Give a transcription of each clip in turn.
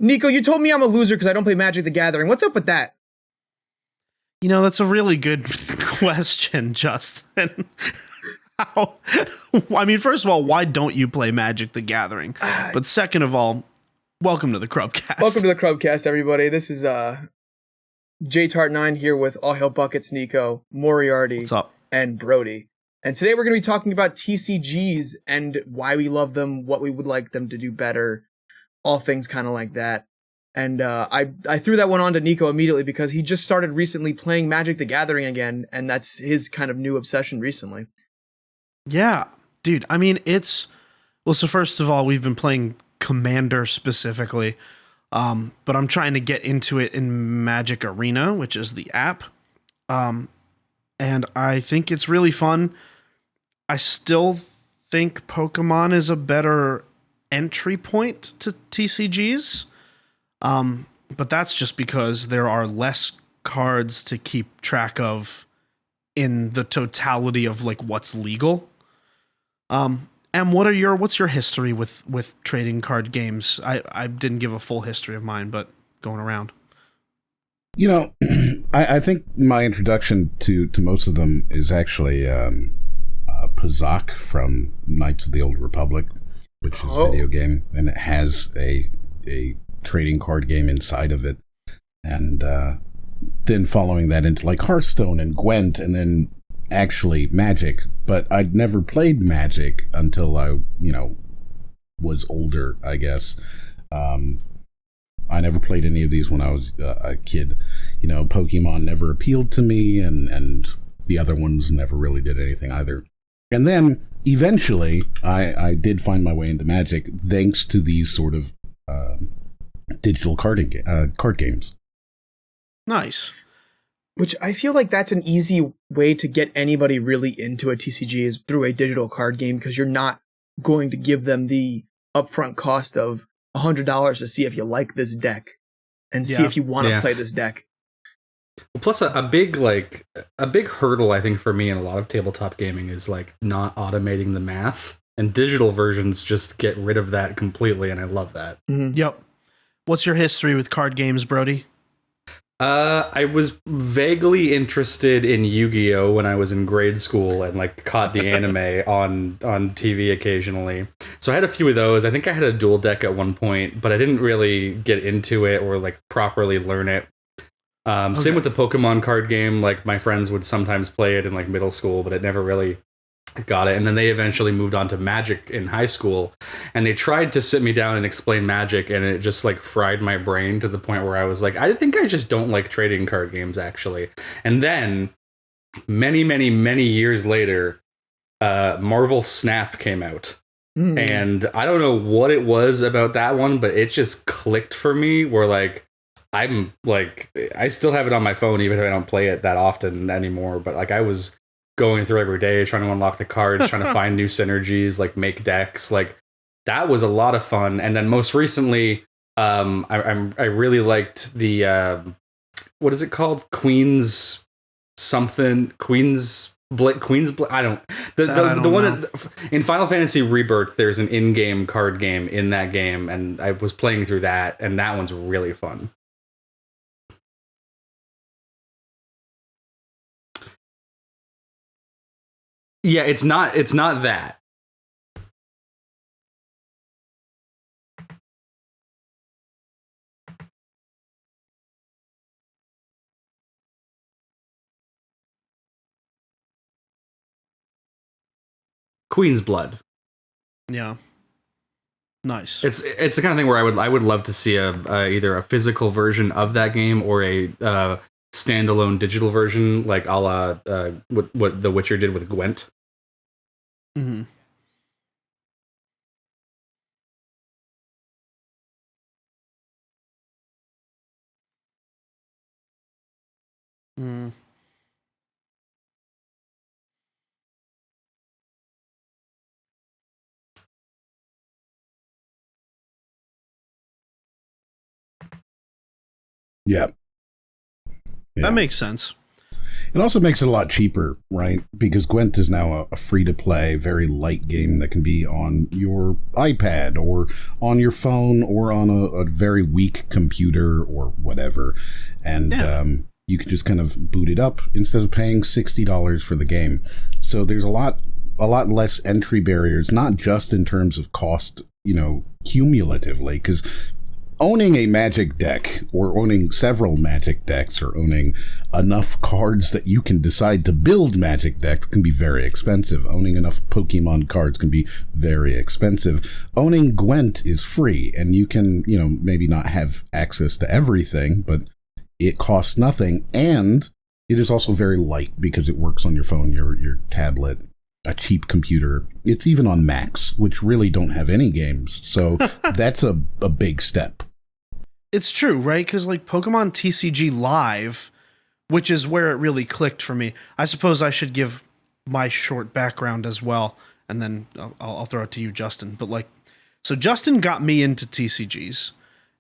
Nicco, you told me I'm a loser because I don't play Magic the Gathering. What's up with that? You know, that's a really good question, Justin. How? I mean, first of all, why don't you play Magic the Gathering? But second of all, welcome to the Crubcast. Welcome to the Crubcast, everybody. This is JTart9 here with All Hail Buckets, Nicco, Moriarty, What's up? and Brody. And today we're going to be talking about TCGs and why we love them, what we would like them to do better, all things kind of like that. And I threw that one on to Nicco immediately because he just started recently playing Magic the Gathering again, and that's his kind of new obsession recently. Yeah, dude. I mean, so first of all, we've been playing Commander specifically, but I'm trying to get into it in Magic Arena, which is the app. And I think it's really fun. I still think Pokemon is a better entry point to TCGs. But that's just because there are less cards to keep track of in the totality of like what's legal. And what's your history with trading card games? I didn't give a full history of mine, but going around. You know, I think my introduction to most of them is actually Pazak from Knights of the Old Republic, which is a video game, and it has a trading card game inside of it. And then following that into like Hearthstone and Gwent, and then actually Magic. But I'd never played Magic until I, was older, I guess. I never played any of these when I was a kid. Pokemon never appealed to me, and the other ones never really did anything either. And then eventually I did find my way into Magic thanks to these sort of digital card games. Nice. Which I feel like that's an easy way to get anybody really into a TCG is through a digital card game, because you're not going to give them the upfront cost of $100 to see if you like this deck and see if you want to play this deck. Plus, a big hurdle, I think, for me in a lot of tabletop gaming is like not automating the math, and digital versions just get rid of that completely, and I love that. Mm-hmm. Yep. What's your history with card games, Brody? I was vaguely interested in Yu-Gi-Oh! When I was in grade school and like caught the anime on TV occasionally. So I had a few of those. I think I had a dual deck at one point, but I didn't really get into it or like properly learn it. Same with the Pokemon card game. Like my friends would sometimes play it in like middle school, but it never really got it. And then they eventually moved on to Magic in high school, and they tried to sit me down and explain Magic, and it just like fried my brain to the point where I was like, I think I just don't like trading card games actually. And then many, many, many years later, Marvel Snap came out. And I don't know what it was about that one, but it just clicked for me where like I'm like, I still have it on my phone even if I don't play it that often anymore, but like I was going through every day trying to unlock the cards, trying to find new synergies, like make decks. Like that was a lot of fun. And then most recently, I really liked the what is it called? Queen's I don't the one that in Final Fantasy Rebirth, there's an in-game card game in that game, and I was playing through that, and that one's really fun. Yeah, it's not that. Queen's Blood. Yeah. Nice. It's the kind of thing where I would love to see either a physical version of that game or a standalone digital version, like a la what The Witcher did with Gwent. Mm-hmm. Mm. Yeah. That makes sense. It also makes it a lot cheaper, right? Because Gwent is now a free-to-play, very light game that can be on your iPad or on your phone or on a very weak computer or whatever. And you can just kind of boot it up instead of paying $60 for the game. So there's a lot less entry barriers, not just in terms of cost, cumulatively, because owning a Magic deck or owning several Magic decks or owning enough cards that you can decide to build Magic decks can be very expensive. Owning enough Pokemon cards can be very expensive. Owning Gwent is free, and you can, maybe not have access to everything, but it costs nothing, and it is also very light because it works on your phone, your tablet, a cheap computer. It's even on Macs, which really don't have any games. So that's a big step. It's true, right? Because like Pokemon TCG Live, which is where it really clicked for me. I suppose I should give my short background as well, and then I'll throw it to you, Justin. But so Justin got me into TCGs,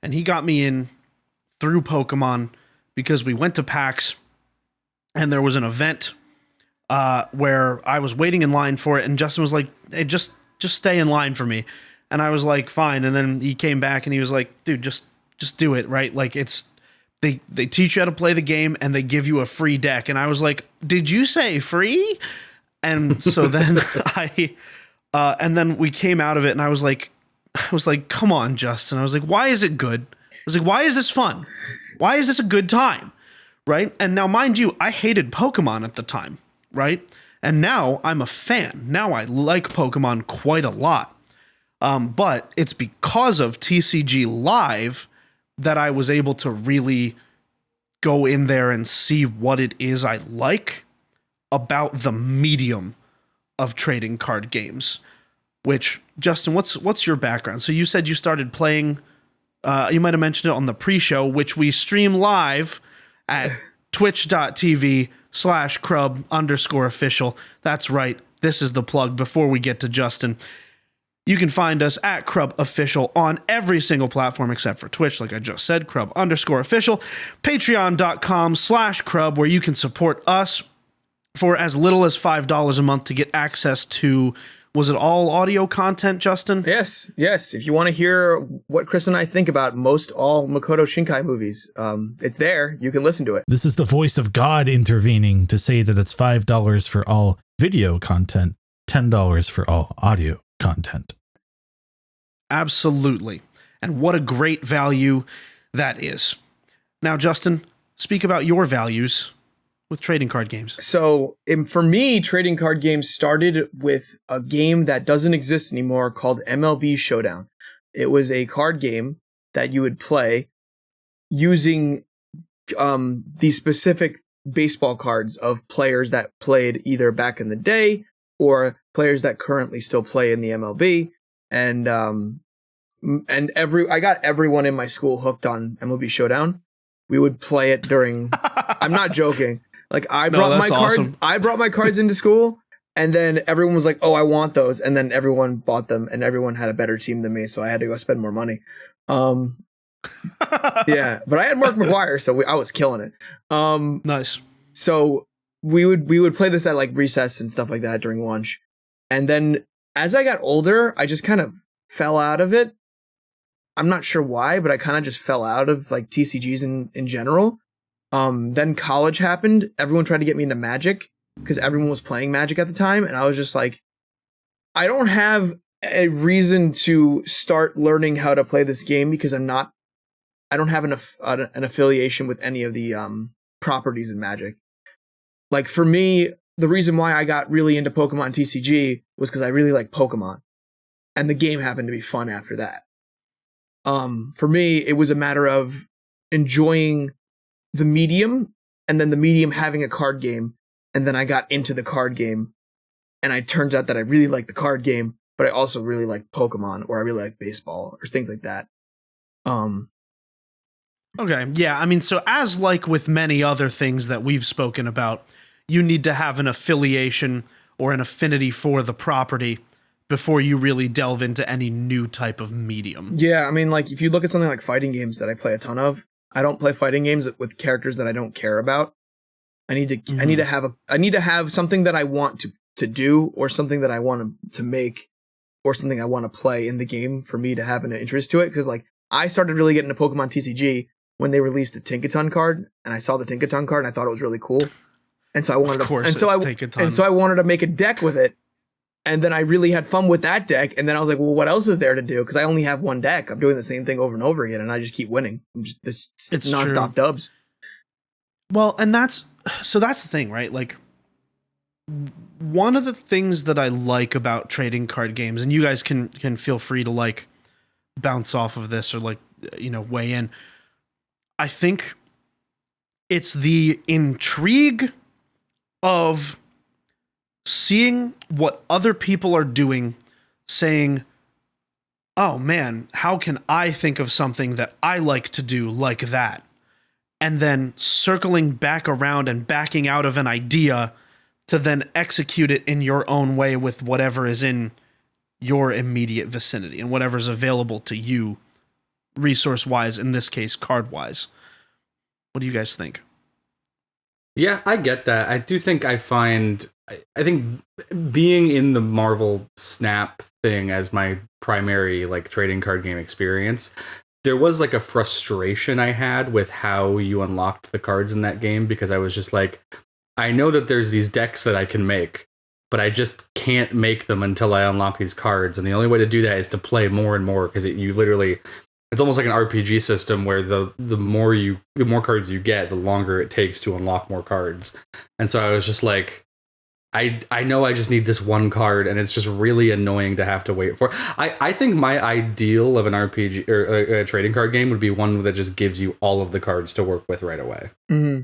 and he got me in through Pokemon because we went to PAX, and there was an event where I was waiting in line for it, and Justin was like, "Hey, just stay in line for me," and I was like, "Fine." And then he came back and he was like, "Dude, just do it, right? Like they teach you how to play the game and they give you a free deck." And I was like, "Did you say free?" And so then and then we came out of it, and I was like, "Come on, Justin." I was like, "Why is it good?" I was like, "Why is this fun? Why is this a good time?" Right? And now, mind you, I hated Pokemon at the time, right? And now I'm a fan. Now I like Pokemon quite a lot. But it's because of TCG Live that I was able to really go in there and see what it is I like about the medium of trading card games. Which, Justin, what's your background? So you said you started playing, you might have mentioned it on the pre-show, which we stream live at twitch.tv/Crub_official. That's right. This is the plug before we get to Justin. You can find us at Crub Official on every single platform except for Twitch, like I just said, Crub_official. Patreon.com/Crub, where you can support us for as little as $5 a month to get access to, was it all audio content, Justin? Yes. If you want to hear what Chris and I think about most all Makoto Shinkai movies, it's there. You can listen to it. This is the voice of God intervening to say that it's $5 for all video content, $10 for all audio content. Absolutely. And what a great value that is. Now, Justin, speak about your values with trading card games. So for me, trading card games started with a game that doesn't exist anymore called MLB Showdown. It was a card game that you would play using the specific baseball cards of players that played either back in the day or players that currently still play in the MLB. And I got everyone in my school hooked on MLB Showdown. We would play it during, I'm not joking. Like I brought my cards, awesome. I brought my cards into school, and then everyone was like, "Oh, I want those." And then everyone bought them, and everyone had a better team than me, so I had to go spend more money. Yeah, but I had Mark McGuire, so I was killing it. Nice. So we would play this at like recess and stuff like that during lunch. And then as I got older, I just kind of fell out of it. I'm not sure why, but I kind of just fell out of like TCGs in general. Then college happened. Everyone tried to get me into Magic because everyone was playing Magic at the time. And I was just like, I don't have a reason to start learning how to play this game because I don't have an affiliation with any of the properties in Magic. Like for me, the reason why I got really into Pokemon TCG was because I really like Pokemon, and the game happened to be fun after that. For me, it was a matter of enjoying the medium, and then the medium having a card game, and then I got into the card game, and it turns out that I really like the card game, but I also really like Pokemon, or I really like baseball, or things like that. Okay, yeah, I mean, so as like with many other things that we've spoken about, you need to have an affiliation or an affinity for the property before you really delve into any new type of medium. Yeah, I mean, like, if you look at something like fighting games that I play a ton of, I don't play fighting games with characters that I don't care about. I need to have something that I want to do, or something that I want to make, or something I want to play in the game for me to have an interest to it. Because like I started really getting into Pokemon TCG when they released the Tinkaton card, and I saw the Tinkaton card and I thought it was really cool. And so I wanted I wanted to make a deck with it. And then I really had fun with that deck. And then I was like, well, what else is there to do? Because I only have one deck. I'm doing the same thing over and over again, and I just keep winning. It's nonstop dubs. Well, and that's the thing, right? Like, one of the things that I like about trading card games, and you guys can feel free to like bounce off of this or like, you know, weigh in. I think it's the intrigue of seeing what other people are doing, saying, oh man, how can I think of something that I like to do like that? And then circling back around and backing out of an idea to then execute it in your own way with whatever is in your immediate vicinity and whatever's available to you, resource-wise, in this case, card-wise. What do you guys think? Yeah, I get that. I do think I think being in the Marvel Snap thing as my primary like trading card game experience, there was like a frustration I had with how you unlocked the cards in that game, because I was just like, I know that there's these decks that I can make, but I just can't make them until I unlock these cards. And the only way to do that is to play more and more, because it's almost like an RPG system where the more cards you get, the longer it takes to unlock more cards. And so I was just like, I know I just need this one card, and it's just really annoying to have to wait for. I think my ideal of an RPG or a trading card game would be one that just gives you all of the cards to work with right away. Mm-hmm.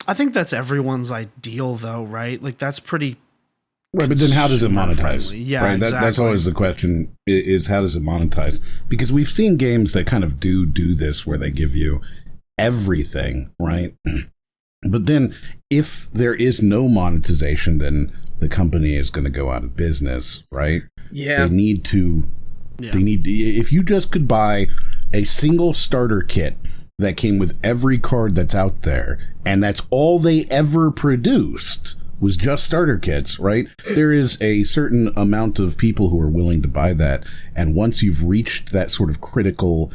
I think that's everyone's ideal, though, right? Like, that's pretty... Right, but then how does it monetize? Friendly. Yeah, right? Exactly. That's always the question, is how does it monetize? Because we've seen games that kind of do this, where they give you everything, right? But then if there is no monetization, then the company is going to go out of business, right? Yeah. They need to, if you just could buy a single starter kit that came with every card that's out there, and that's all they ever produced was just starter kits, right? There is a certain amount of people who are willing to buy that. And once you've reached that sort of critical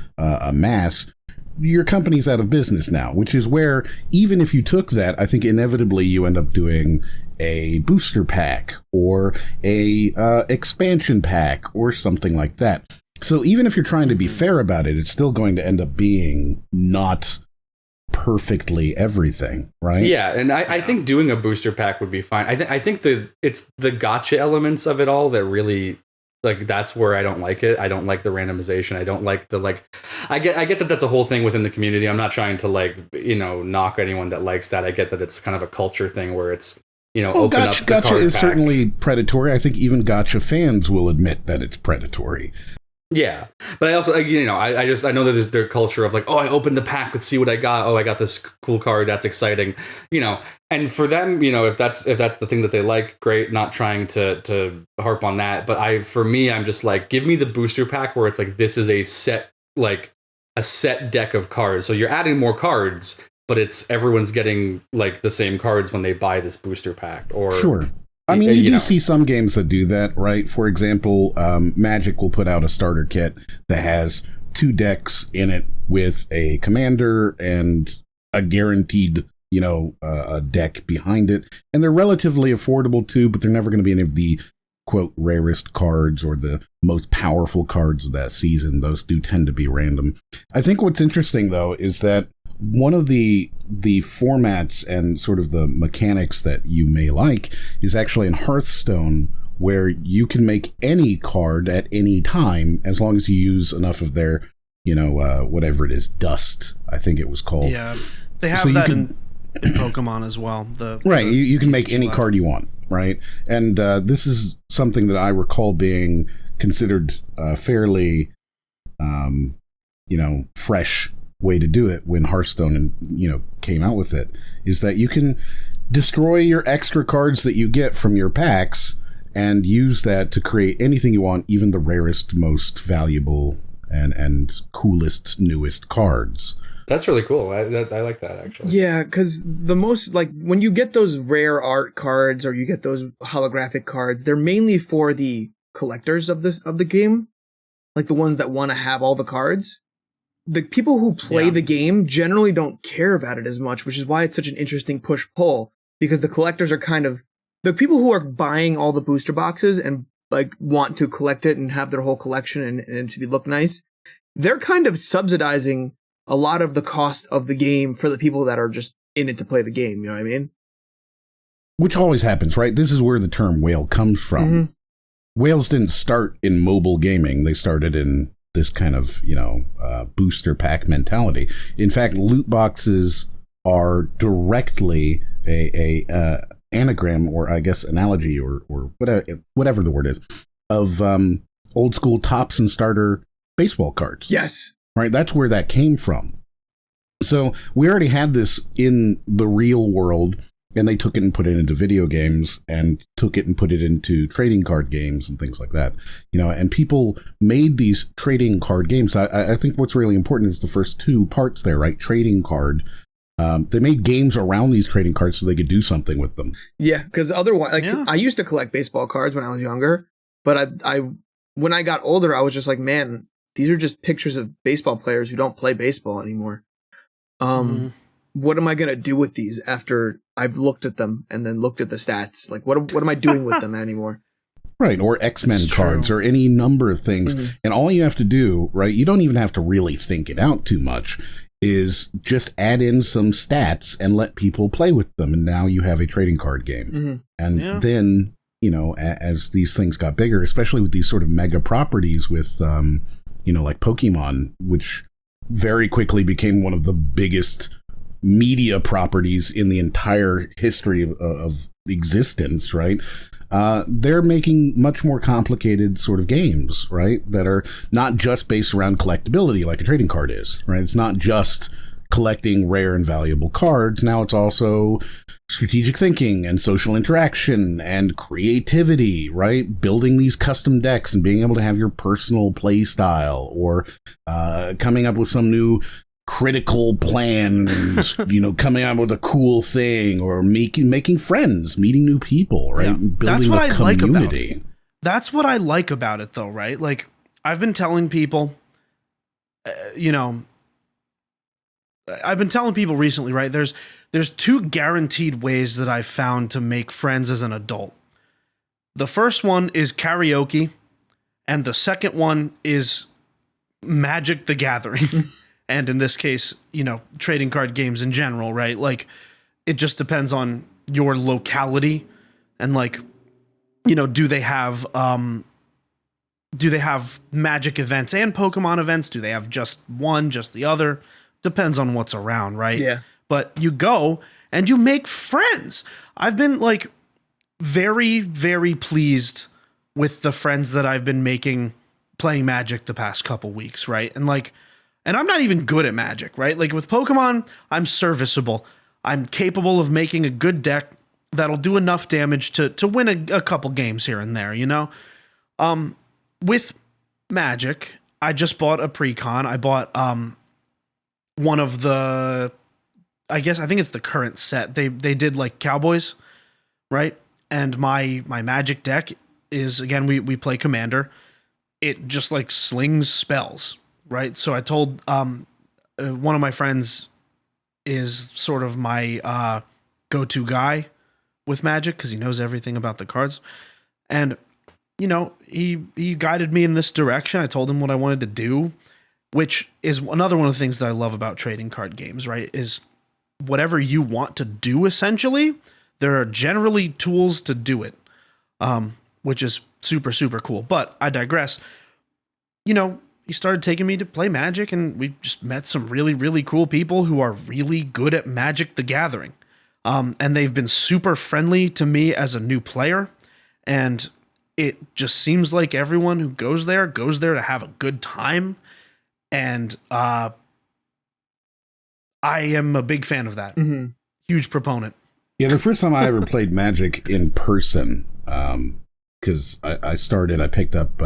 mass, your company's out of business now, which is where, even if you took that, I think inevitably you end up doing a booster pack or a expansion pack or something like that. So even if you're trying to be fair about it, it's still going to end up being not perfectly everything, right? Yeah, and I think doing a booster pack would be fine. I think it's the gotcha elements of it all that really, like, that's where I don't like it. I don't like the randomization. I don't like the, like, I get that that's a whole thing within the community. I'm not trying to, like, you know, knock anyone that likes that. I get that it's kind of a culture thing where it's, you know, open up the gotcha card is pack. certainly predatory. I think even gotcha fans will admit that it's predatory. Yeah, but I also, you know, I know that there's their culture of like, oh, I opened the pack, let's see what I got. Oh, I got this cool card, that's exciting, you know. And for them, you know, if that's the thing that they like, great. Not trying to harp on that, but for me, I'm just like, give me the booster pack where it's like, this is a set deck of cards. So you're adding more cards, but it's everyone's getting like the same cards when they buy this booster pack. Or sure. I mean, you do see some games that do that, right? For example, Magic will put out a starter kit that has 2 decks in it with a commander and a guaranteed, you know, a deck behind it. And they're relatively affordable too, but they're never going to be any of the, quote, rarest cards or the most powerful cards of that season. Those do tend to be random. I think what's interesting, though, is that one of the formats and sort of the mechanics that you may like is actually in Hearthstone, where you can make any card at any time as long as you use enough of their, you know, whatever it is, dust, I think it was called. Yeah, they have that in Pokemon as well. Right, you can make any card you want, right? And this is something that I recall being considered fairly, you know, fresh way to do it when Hearthstone and, you know, came out with it, is that you can destroy your extra cards that you get from your packs and use that to create anything you want, even the rarest, most valuable and coolest, newest cards. That's really cool. I like that, actually. Yeah, because the most, like, when you get those rare art cards or you get those holographic cards, they're mainly for the collectors of the game, like the ones that want to have all the cards. The people who play the game generally don't care about it as much, which is why it's such an interesting push-pull, because the collectors are kind of the people who are buying all the booster boxes and like want to collect it and have their whole collection and to look nice. They're kind of subsidizing a lot of the cost of the game for the people that are just in it to play the game. You know what I mean? Which always happens, right? This is where the term whale comes from. Mm-hmm. Whales didn't start in mobile gaming. They started in this kind of, booster pack mentality. In fact, loot boxes are directly a anagram, or I guess analogy, or whatever the word is, of old school tops and starter baseball cards. Yes. Right? That's where that came from. So we already had this in the real world, and they took it and put it into video games, and took it and put it into trading card games and things like that. And people made these trading card games. I think what's really important is the first two parts there, right? Trading card. They made games around these trading cards so they could do something with them. Yeah, because otherwise, I used to collect baseball cards when I was younger, but I when I got older, I was just like, man, these are just pictures of baseball players who don't play baseball anymore. What am I going to do with these after I've looked at them and then looked at the stats? Like, what am I doing with them anymore? Right, or X-Men cards, or any number of things. Mm-hmm. And all you have to do, right, you don't even have to really think it out too much, is just add in some stats and let people play with them. And now you have a trading card game. Mm-hmm. And then, as these things got bigger, especially with these sort of mega properties with, like Pokemon, which very quickly became one of the biggest media properties in the entire history of existence, right? They're making much more complicated sort of games, right? That are not just based around collectability like a trading card is, right? It's not just collecting rare and valuable cards. Now it's also strategic thinking and social interaction and creativity, right? Building these custom decks and being able to have your personal play style, or coming up with some new critical plan, coming out with a cool thing, or making friends, meeting new people, right? Yeah. Building a community. That's what I like about it, though, right? Like, I've been telling people, I've been telling people recently, right? There's two guaranteed ways that I've found to make friends as an adult. The first one is karaoke, and the second one is Magic the Gathering. And in this case, trading card games in general, right? Like, it just depends on your locality and, like, do they have Magic events and Pokemon events? Do they have just one, just the other? Depends on what's around, right? Yeah. But you go and you make friends. I've been, like, very, very pleased with the friends that I've been making playing Magic the past couple weeks, right? And I'm not even good at Magic, right? Like, with Pokemon, I'm serviceable. I'm capable of making a good deck that'll do enough damage to win a couple games here and there, With Magic, I just bought a pre-con. I bought one of the, I think it's the current set. They did, like, Cowboys, right? And my Magic deck is, again, we play Commander. It just, like, slings spells, right? So I told one of my friends is sort of my go-to guy with Magic because he knows everything about the cards. And, he guided me in this direction. I told him what I wanted to do, which is another one of the things that I love about trading card games, right? Is whatever you want to do, essentially, there are generally tools to do it, which is super, super cool. But I digress. He started taking me to play Magic, and we just met some really, really cool people who are really good at Magic the Gathering. And they've been super friendly to me as a new player. And it just seems like everyone who goes there to have a good time. And I am a big fan of that. Mm-hmm. Huge proponent. Yeah, the first time I ever played Magic in person, because I picked up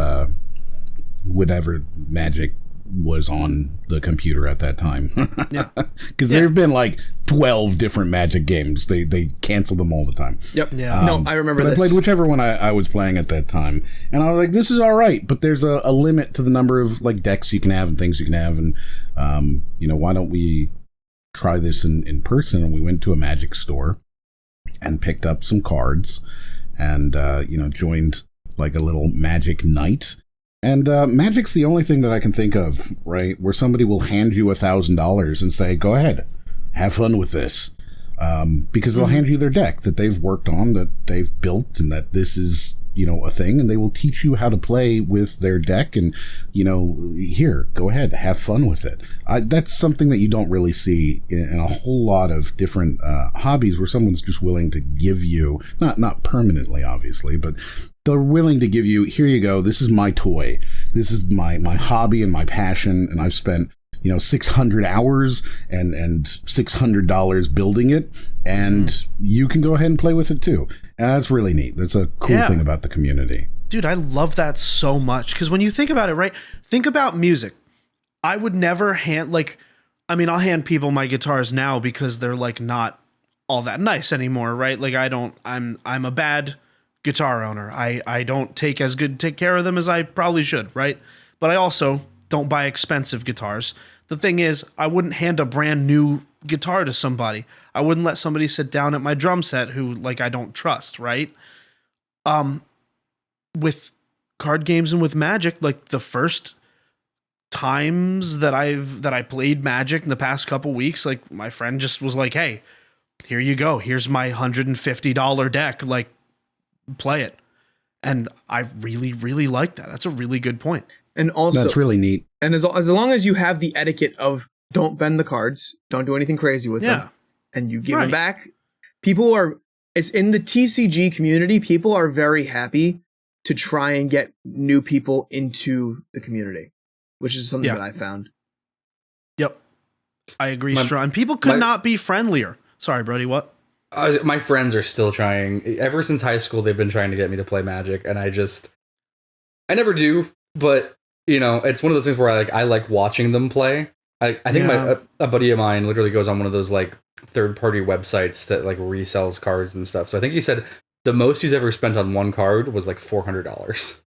whatever Magic was on the computer at that time. Yeah. Because there have been like 12 different Magic games. They cancel them all the time. Yep. Yeah. No, I remember but this. I played whichever one I was playing at that time. And I was like, this is all right, but there's a limit to the number of like decks you can have and things you can have. And, why don't we try this in person? And we went to a Magic store and picked up some cards and, joined like a little Magic night. And Magic's the only thing that I can think of, right, where somebody will hand you $1,000 and say, go ahead, have fun with this. Because they'll hand you their deck that they've worked on, that they've built, and that this is, a thing, and they will teach you how to play with their deck, and, here, go ahead, have fun with it. That's something that you don't really see in a whole lot of different hobbies, where someone's just willing to give you, not permanently, obviously, but they're willing to give you, here you go, this is my toy, this is my hobby and my passion, and I've spent 600 hours and $600 building it, and you can go ahead and play with it too. And that's really neat. That's a cool thing about the community. Dude, I love that so much, because when you think about it, right? Think about music. I would never I'll hand people my guitars now because they're like not all that nice anymore, right? Like I'm a bad guitar owner. I don't take care of them as I probably should, right? But I also don't buy expensive guitars. The thing is, I wouldn't hand a brand new guitar to somebody. I wouldn't let somebody sit down at my drum set who I don't trust, right? With card games and with Magic, like the first times that I played Magic in the past couple weeks, like my friend just was like, "Hey, here you go. Here's my $150 deck. Like, play it." And I really, really like that. That's a really good point. And also, that's really neat. And as long as you have the etiquette of don't bend the cards, don't do anything crazy with them, and you give them back, it's in the TCG community, people are very happy to try and get new people into the community, which is something that I found. Yep. I agree, strong. People could not be friendlier. Sorry, Brody, what? My friends are still trying. Ever since high school, they've been trying to get me to play Magic, and I never do, but it's one of those things where I like watching them play. I think a buddy of mine literally goes on one of those like third-party websites that like resells cards and stuff. So I think he said the most he's ever spent on one card was like $400.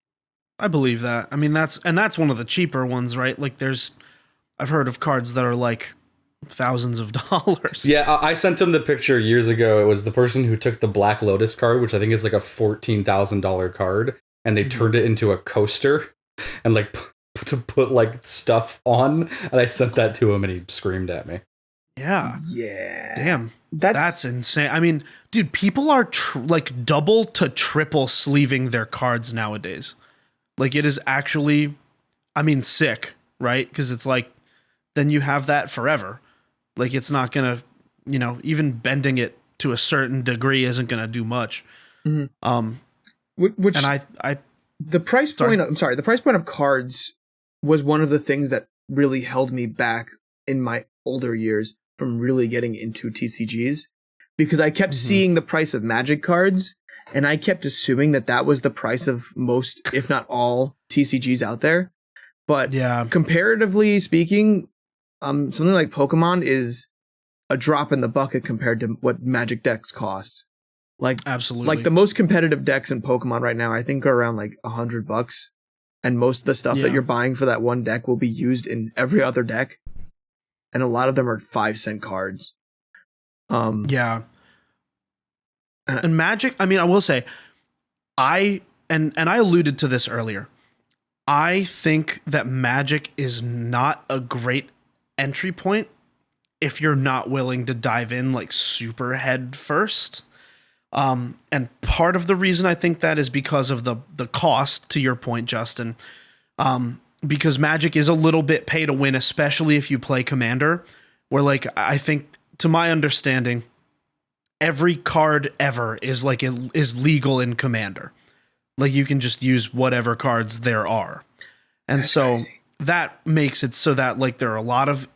I believe that. I mean, that's one of the cheaper ones, right? Like I've heard of cards that are like thousands of dollars. Yeah, I sent him the picture years ago. It was the person who took the Black Lotus card, which I think is like a $14,000 card, and they turned it into a coaster and like to put like stuff on, and I sent that to him and he screamed at me. Yeah. Damn. That's insane. I mean, dude, people are like double to triple sleeving their cards nowadays. Like, it is actually, sick, right? Because it's like, then you have that forever. Like, it's not gonna, even bending it to a certain degree isn't gonna do much. Mm-hmm. Which and the price point. The price point of cards was one of the things that really held me back in my older years from really getting into TCGs, because I kept seeing the price of Magic cards, and I kept assuming that was the price of most, if not all, TCGs out there. But comparatively speaking, something like Pokemon is a drop in the bucket compared to what Magic decks cost. Like, absolutely. Like, the most competitive decks in Pokemon right now, I think, are around like $100, and most of the stuff that you're buying for that one deck will be used in every other deck, and a lot of them are 5-cent cards. And Magic, I will say, I alluded to this earlier. I think that Magic is not a great entry point if you're not willing to dive in like super head first. And part of the reason I think that is because of the cost, to your point, Justin. Because Magic is a little bit pay to win, especially if you play Commander, where like I think, to my understanding, every card ever is legal in Commander. Like, you can just use whatever cards there are. And that's so crazy. That makes it so that like there are a lot of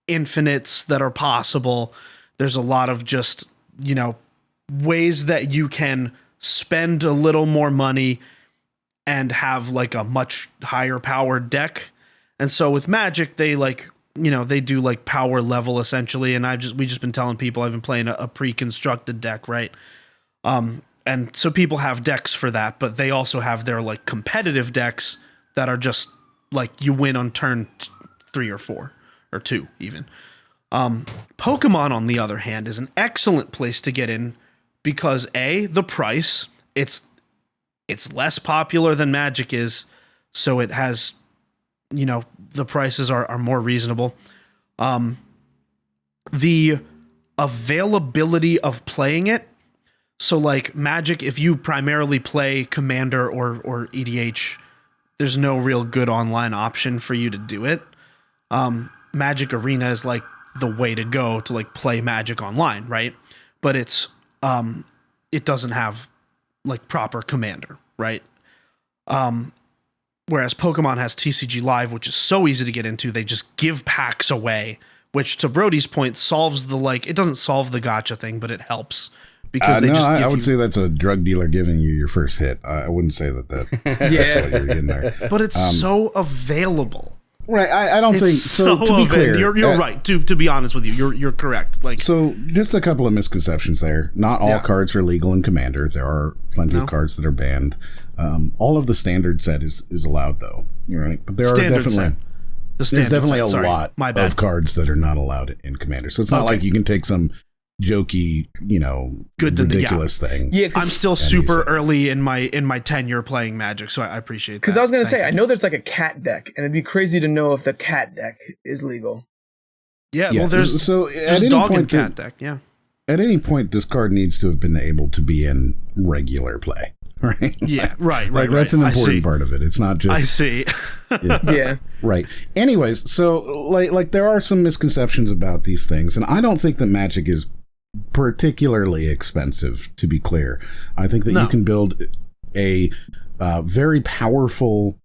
infinites that are possible. There's a lot of just, ways that you can spend a little more money and have like a much higher powered deck. And so with Magic, they they do like power level essentially. And we just been telling people I've been playing a pre-constructed deck, right? And so people have decks for that, but they also have their like competitive decks that are just like you win on turn 3 or 4 or 2 even. Pokemon, on the other hand, is an excellent place to get in because the price, it's less popular than Magic is, so it has, the prices are more reasonable. The availability of playing it, so like Magic, if you primarily play Commander or EDH, there's no real good online option for you to do it. Magic Arena is like the way to go to like play Magic online, right? But it doesn't have like proper Commander, right? Whereas Pokemon has TCG Live, which is so easy to get into. They just give packs away, which to Brody's point solves it doesn't solve the gacha thing, but it helps because I would say that's a drug dealer giving you your first hit. I wouldn't say that that's what you're getting there. But it's so available. Right, I don't think so. To be clear, you're right. To be honest with you, you're correct. Like, so just a couple of misconceptions there. Not all cards are legal in Commander. There are plenty of cards that are banned. All of the standard set is allowed, though. Right, but there's definitely a lot of cards that are not allowed in Commander. So it's not like you can take some jokey, ridiculous thing. Yeah, I'm still super early in my tenure playing Magic, so I appreciate that. Because I was going to say, I know there's like a cat deck, and it'd be crazy to know if the cat deck is legal. Yeah, well, there's dog and cat deck, At any point, this card needs to have been able to be in regular play, right? Yeah, right. That's an important part of it. It's not just... I see. Yeah. Right. Anyways, so like there are some misconceptions about these things, and I don't think that Magic is particularly expensive, to be clear. I think that you can build a very powerful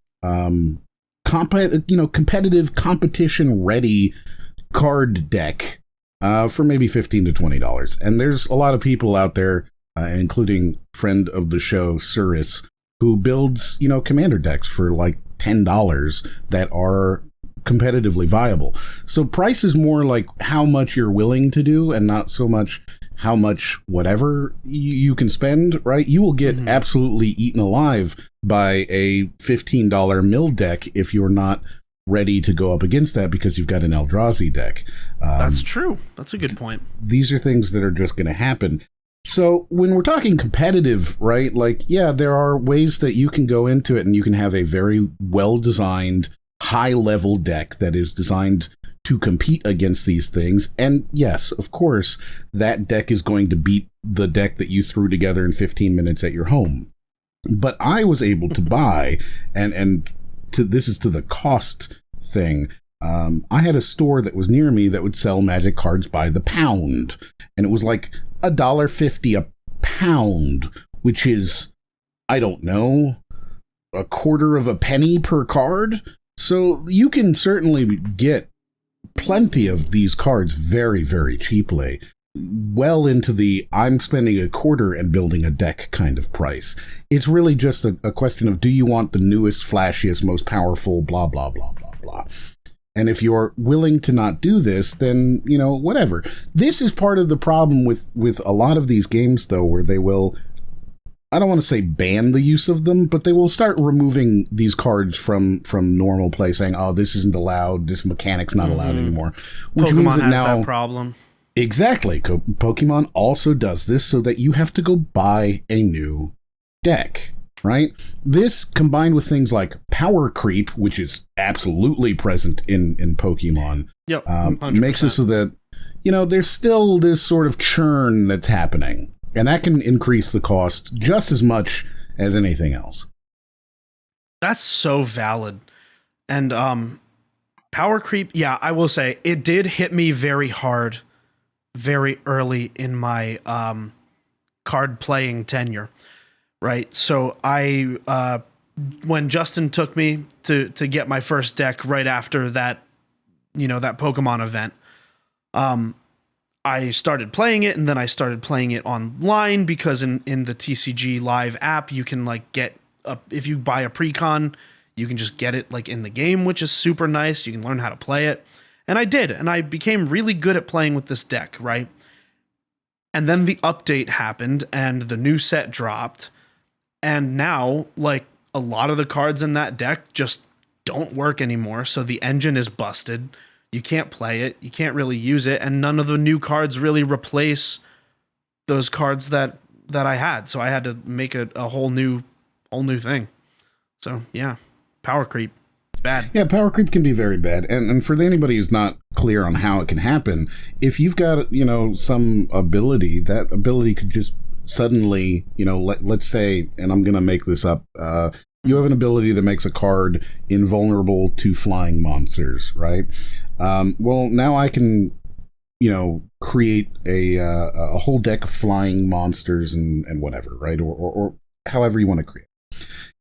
competitive, competition ready card deck for maybe $15 to $20. And there's a lot of people out there, including friend of the show Suris, who builds Commander decks for like $10 that are competitively viable. So price is more like how much you're willing to do and not so much how much whatever you can spend, right? You will get absolutely eaten alive by a $15 mill deck if you're not ready to go up against that because you've got an Eldrazi deck. That's true. That's a good point. These are things that are just going to happen. So when we're talking competitive, right, like, there are ways that you can go into it and you can have a very well-designed, high-level deck that is designed to compete against these things. And yes, of course, that deck is going to beat the deck that you threw together in 15 minutes at your home. But I was able to buy, this is to the cost thing. I had a store that was near me that would sell Magic cards by the pound. And it was like $1.50 a pound, which is, I don't know, a quarter of a penny per card. So you can certainly get plenty of these cards very, very cheaply, well into the I'm spending a quarter and building a deck kind of price. It's really just a question of, do you want the newest, flashiest, most powerful, blah, blah, blah, blah, blah. And if you're willing to not do this, then, whatever. This is part of the problem with a lot of these games, though, where they will, I don't want to say ban the use of them, but they will start removing these cards from normal play, saying, oh, this isn't allowed, this mechanic's not allowed anymore. Which Pokemon means that has now, that problem. Exactly. Pokemon also does this so that you have to go buy a new deck, right? This, combined with things like power creep, which is absolutely present in Pokemon, makes it so that, there's still this sort of churn that's happening. And that can increase the cost just as much as anything else. That's so valid. And power creep, I will say, it did hit me very hard, very early in my card playing tenure, right? So when Justin took me to get my first deck right after that, that Pokemon event, I started playing it, and then I started playing it online because in the TCG Live app, you can like get if you buy a precon, You can just get it like in the game, which is super nice. You can learn how to play it. And I did, and I became really good at playing with this deck, right? And then the update happened and the new set dropped. And now, like, a lot of the cards in that deck just don't work anymore. So the engine is busted. You can't play it. You can't really use it. And none of the new cards really replace those cards that I had. So I had to make a whole new thing. So yeah, power creep. It's bad. Yeah, power creep can be very bad. And for anybody who's not clear on how it can happen, if you've got, some ability, that ability could just suddenly, let's say, and I'm going to make this up, you have an ability that makes a card invulnerable to flying monsters, right? Well, now I can, create a whole deck of flying monsters and whatever, right? Or however you want to create.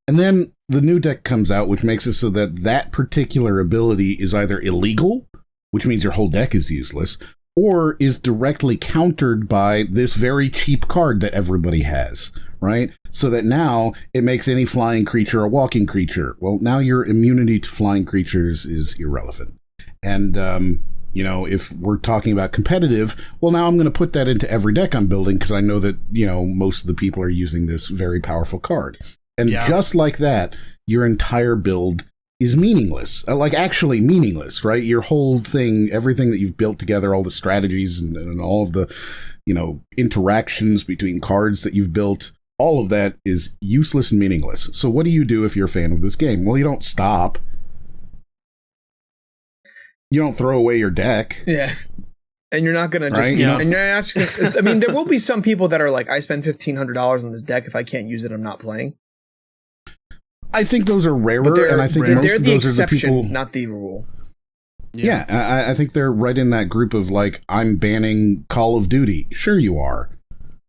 And then the new deck comes out, which makes it so that particular ability is either illegal, which means your whole deck is useless, or is directly countered by this very cheap card that everybody has, right? So that now it makes any flying creature a walking creature. Well, now your immunity to flying creatures is irrelevant. And, if we're talking about competitive, well, now I'm going to put that into every deck I'm building because I know that, most of the people are using this very powerful card. And just like that, your entire build is meaningless, like actually meaningless, right? Your whole thing, everything that you've built together, all the strategies and all of the, interactions between cards that you've built, all of that is useless and meaningless. So what do you do if you're a fan of this game? Well, you don't stop. You don't throw away your deck. Yeah. And you're not going to just, right? and you're not just, I mean, there will be some people that are like, I spend $1,500 on this deck. If I can't use it, I'm not playing. I think those are rarer, and I think most of those are the people, not the rule. Yeah, I think they're right in that group of like, I'm banning Call of Duty. Sure you are,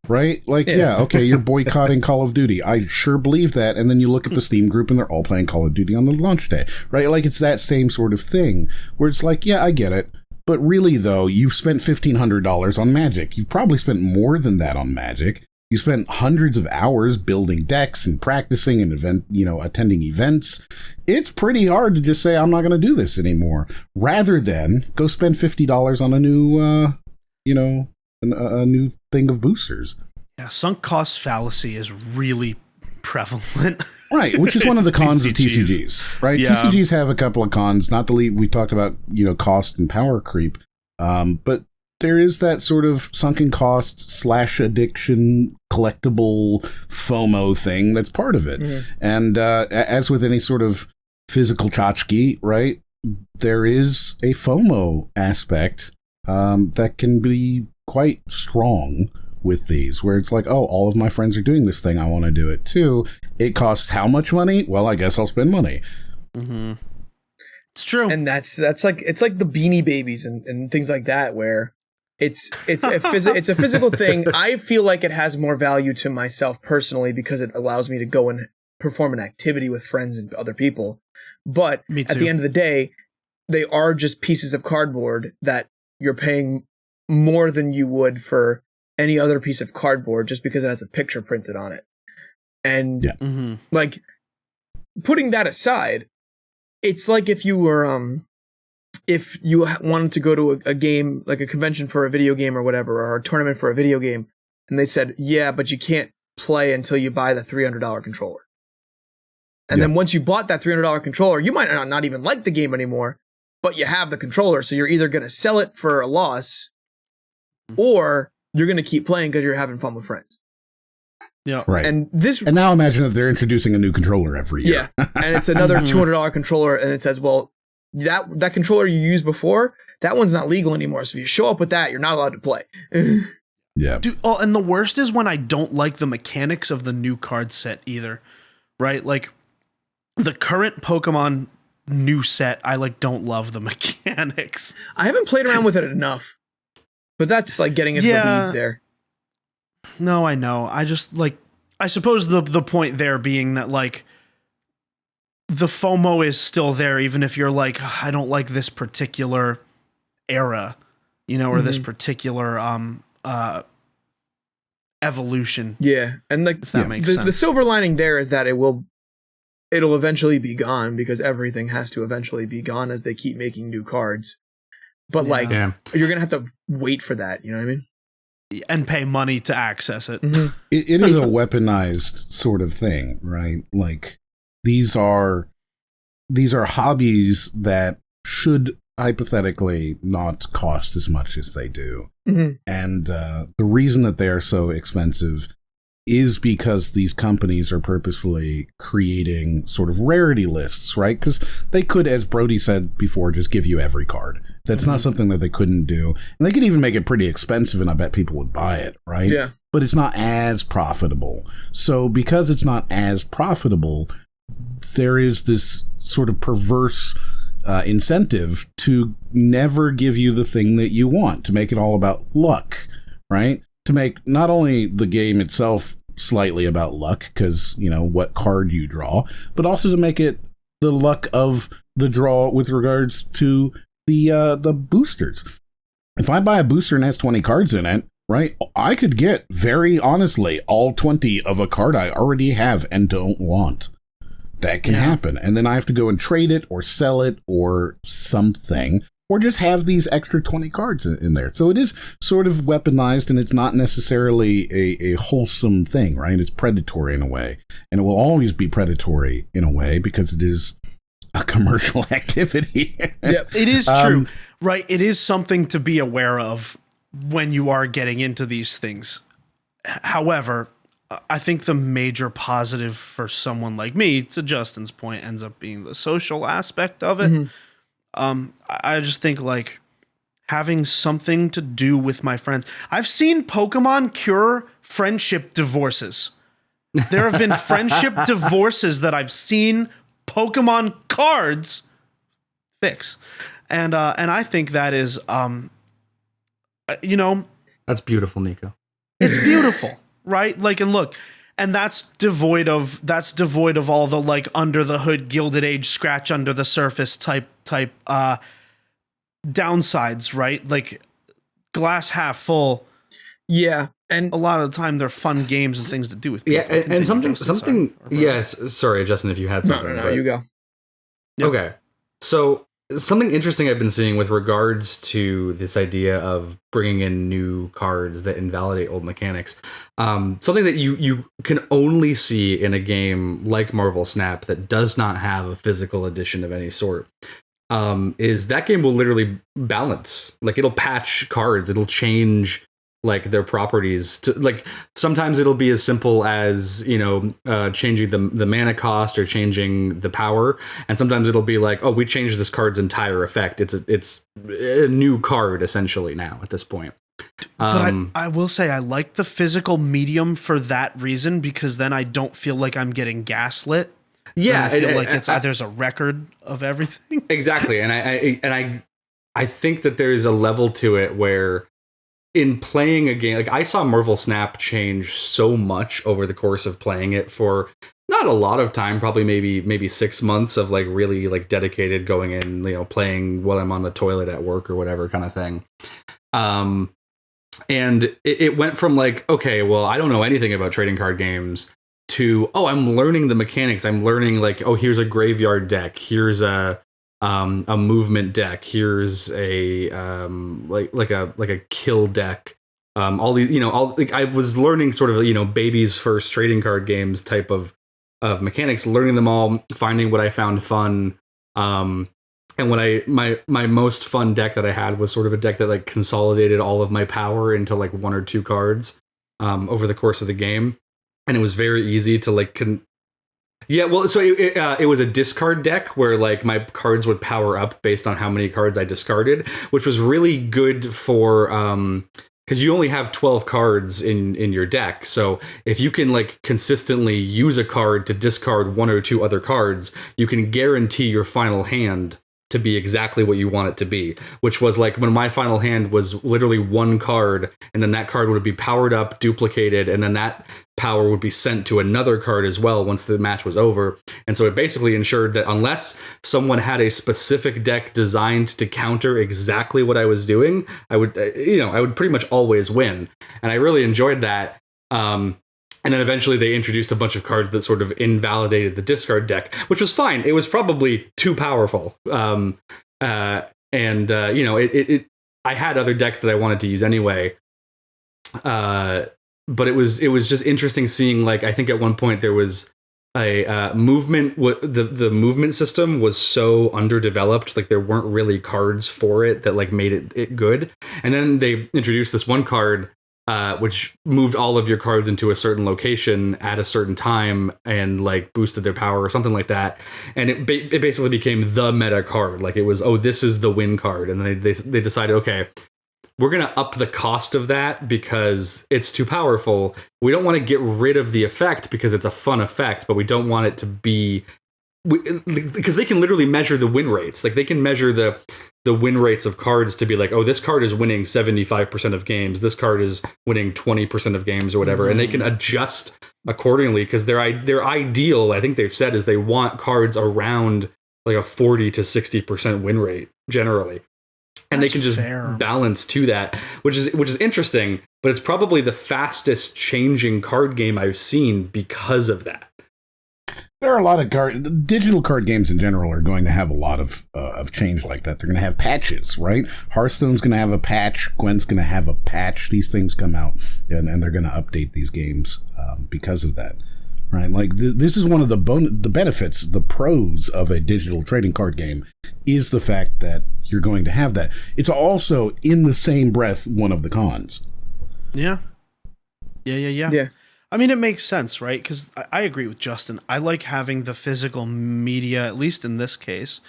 right? Like, yeah, okay, you're boycotting Call of Duty. I sure believe that. And then you look at the Steam group and they're all playing Call of Duty on the launch day, right? Like, it's that same sort of thing where it's like, yeah, I get it. But really, though, you've spent $1,500 on Magic. You've probably spent more than that on Magic. You spent hundreds of hours building decks and practicing and attending events. It's pretty hard to just say, I'm not going to do this anymore, rather than go spend $50 on a new, a new thing of boosters. Yeah, sunk cost fallacy is really prevalent. Right, which is one of the cons of TCGs, right? Yeah. TCGs have a couple of cons, not the least. We talked about, cost and power creep, but there is that sort of sunken cost / addiction collectible FOMO thing that's part of it. Mm-hmm. And as with any sort of physical tchotchke, right, there is a FOMO aspect that can be quite strong with these, where it's like, oh, all of my friends are doing this thing, I want to do it too. It costs how much money? Well, I guess I'll spend money. Mm-hmm. It's true. And that's like, it's like the Beanie Babies and things like that, where it's a physical thing. I feel like it has more value to myself personally because it allows me to go and perform an activity with friends and other people. But at the end of the day, they are just pieces of cardboard that you're paying more than you would for any other piece of cardboard just because it has a picture printed on it. And like, putting that aside, it's like if you were if you wanted to go to a game, like a convention for a video game or whatever, or a tournament for a video game, and they said, yeah, but you can't play until you buy the $300 controller. And then once you bought that $300 controller, you might not even like the game anymore, but you have the controller, so you're either going to sell it for a loss, or you're going to keep playing because you're having fun with friends. Yeah, right. And now imagine that they're introducing a new controller every year. Yeah, and it's another $200 controller, and it says, well, that controller you used before, that one's not legal anymore. So if you show up with that, you're not allowed to play. Yeah. Dude, oh, and the worst is when I don't like the mechanics of the new card set either. Right? Like the current Pokemon new set, I don't love the mechanics. I haven't played around with it enough. But that's like getting into the weeds there. No, I know. I just I suppose the point there being that the FOMO is still there, even if you're like, I don't like this particular era, or this particular evolution. Yeah, and if that makes sense. The silver lining there is that it'll eventually be gone because everything has to eventually be gone as they keep making new cards. But you're gonna have to wait for that. You know what I mean? And pay money to access it. Mm-hmm. It is a weaponized sort of thing, right? Like these are hobbies that should hypothetically not cost as much as they do. Mm-hmm. And the reason that they are so expensive is because these companies are purposefully creating sort of rarity lists, right? Because they could, as Brody said before, just give you every card. That's not something that they couldn't do. And they could even make it pretty expensive, and I bet people would buy it, right? Yeah. But it's not as profitable. So because it's not as profitable, there is this sort of perverse incentive to never give you the thing that you want, to make it all about luck, right? To make not only the game itself slightly about luck, because, you know, what card you draw, but also to make it the luck of the draw with regards to the boosters. If I buy a booster and has 20 cards in it, right, I could get, very honestly, all 20 of a card I already have and don't want. That can happen. And then I have to go and trade it or sell it or something, or just have these extra 20 cards in there. So it is sort of weaponized, and it's not necessarily a wholesome thing, right? It's predatory in a way. And it will always be predatory in a way because it is a commercial activity. Yep. It is true, right? It is something to be aware of when you are getting into these things. However, I think the major positive for someone like me, to Justin's point, ends up being the social aspect of it. Mm-hmm. I just think like having something to do with my friends. I've seen Pokemon cure friendship divorces. There have been friendship divorces that I've seen Pokemon cards fix. And I think that is, you know, That's beautiful, Nicco. it's beautiful, right? Like, and look, and that's devoid of all the like under the hood Gilded Age scratch under the surface type downsides, right? Like glass half full. Yeah, and A lot of the time they're fun games and things to do with people. Yeah, and Continue, something, Justin, something. sorry. Yes, sorry, Justin, if you had something. no, but- you go. Yep. Okay, so something interesting I've been seeing with regards to this idea of bringing in new cards that invalidate old mechanics, something that you can only see in a game like Marvel Snap that does not have a physical edition of any sort, is that game will literally balance. Like it'll patch cards, it'll change like their properties to, like sometimes it'll be as simple as, you know, changing the mana cost or changing the power, and sometimes it'll be like, oh, we changed this card's entire effect. It's a new card essentially now at this point. But I will say I like the physical medium for that reason, because then I don't feel like I'm getting gaslit. Yeah, I feel like it's there's a record of everything. Exactly, and I think that there's a level to it where in playing a game, like I saw Marvel Snap change so much over the course of playing it for not a lot of time, probably maybe 6 months of like really like dedicated going in, you know, playing while I'm on the toilet at work or whatever kind of thing. And it went from like, okay, well, I don't know anything about trading card games to, oh, I'm learning the mechanics. I'm learning like, oh, here's a graveyard deck. Here's a movement deck. Here's a like a kill deck. All these, you know, all like I was learning sort of, you know, baby's first trading card games type of mechanics, learning them all, finding what I found fun. And when my most fun deck that I had was sort of a deck that like consolidated all of my power into like 1 or 2 cards over the course of the game, and it was very easy to like yeah, well, so it was a discard deck where like my cards would power up based on how many cards I discarded, which was really good for because you only have 12 cards in your deck. So if you can like consistently use a card to discard 1 or 2 other cards, you can guarantee your final hand to be exactly what you want it to be, which was like when my final hand was literally 1 card, and then that card would be powered up, duplicated, and then that power would be sent to another card as well once the match was over. And so it basically ensured that unless someone had a specific deck designed to counter exactly what I was doing, I would pretty much always win. And I really enjoyed that. And then eventually they introduced a bunch of cards that sort of invalidated the discard deck, which was fine. It was probably too powerful. I had other decks that I wanted to use anyway. But it was just interesting seeing, like, I think at one point there was a movement. The movement system was so underdeveloped, like there weren't really cards for it that like made it good. And then they introduced this one card which moved all of your cards into a certain location at a certain time and like boosted their power or something like that. And it basically became the meta card. Like it was, oh, this is the win card. And they decided, okay, we're going to up the cost of that because it's too powerful. We don't want to get rid of the effect because it's a fun effect, but we don't want it to be... because they can literally measure the win rates. Like they can measure the win rates of cards to be like, oh, this card is winning 75% of games. This card is winning 20% of games or whatever. And they can adjust accordingly because their ideal, I think they've said, is they want cards around like a 40 to 60% win rate generally. And they can just balance to that, which is interesting, but it's probably the fastest changing card game I've seen because of that. There are a lot of digital card games in general are going to have a lot of change like that. They're going to have patches, right? Hearthstone's going to have a patch. Gwent's going to have a patch. These things come out, and they're going to update these games because of that, right? Like this is one of the benefits, the pros of a digital trading card game is the fact that you're going to have that. It's also in the same breath one of the cons. Yeah. I mean, it makes sense, right? Because I agree with Justin. I like having the physical media, at least in this case.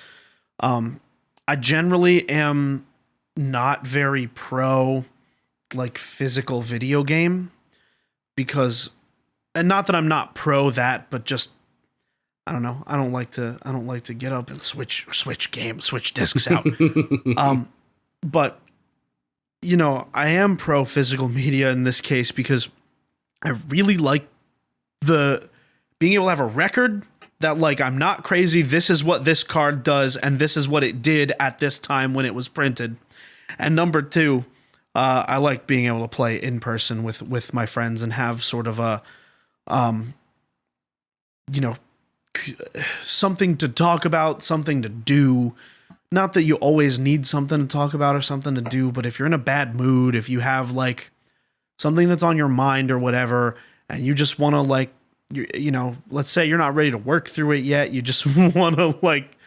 I generally am not very pro like physical video game because, and not that I'm not pro that, but just I don't know. I don't like to get up and switch discs out. But you know, I am pro physical media in this case because I really like being able to have a record that like I'm not crazy. This is what this card does, and this is what it did at this time when it was printed. And number two, I like being able to play in person with my friends and have sort of a, something to talk about, something to do. Not that you always need something to talk about or something to do, but if you're in a bad mood, if you have like something that's on your mind or whatever, and you just want to like, you know, let's say you're not ready to work through it yet. You just want to like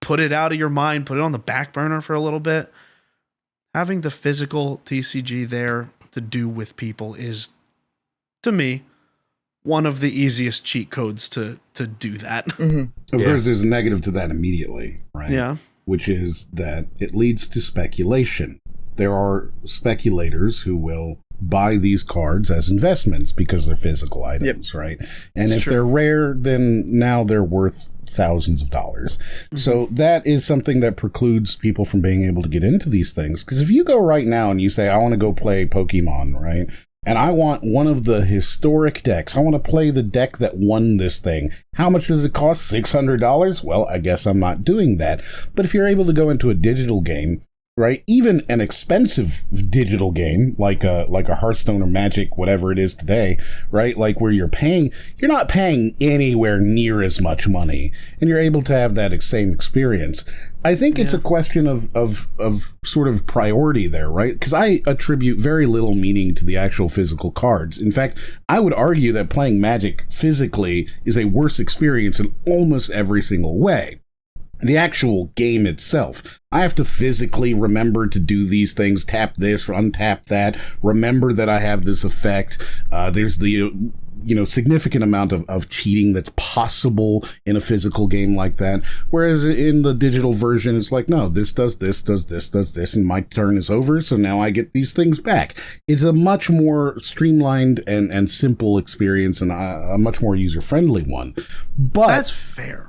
put it out of your mind, put it on the back burner for a little bit. Having the physical TCG there to do with people is, to me, one of the easiest cheat codes to do that. Mm-hmm. Of course, there's a negative to that immediately, right? Yeah. Which is that it leads to speculation. There are speculators who will buy these cards as investments because they're physical items, right? And if they're rare, then now they're worth thousands of dollars. Mm-hmm. So that is something that precludes people from being able to get into these things. Because if you go right now and you say, I want to go play Pokemon, right? And I want one of the historic decks. I want to play the deck that won this thing. How much does it cost? $600? Well, I guess I'm not doing that. But if you're able to go into a digital game, right, even an expensive digital game like a Hearthstone or Magic, whatever it is today, right, like where you're not paying anywhere near as much money, and you're able to have that same experience. I think it's a question of sort of priority there, right? Because I attribute very little meaning to the actual physical cards. In fact, I would argue that playing Magic physically is a worse experience in almost every single way. The actual game itself, I have to physically remember to do these things, tap this, untap that, remember that I have this effect. There's the significant amount of cheating that's possible in a physical game like that. Whereas in the digital version, it's like, no, this does this, and my turn is over, so now I get these things back. It's a much more streamlined and simple experience and a much more user-friendly one. But that's fair.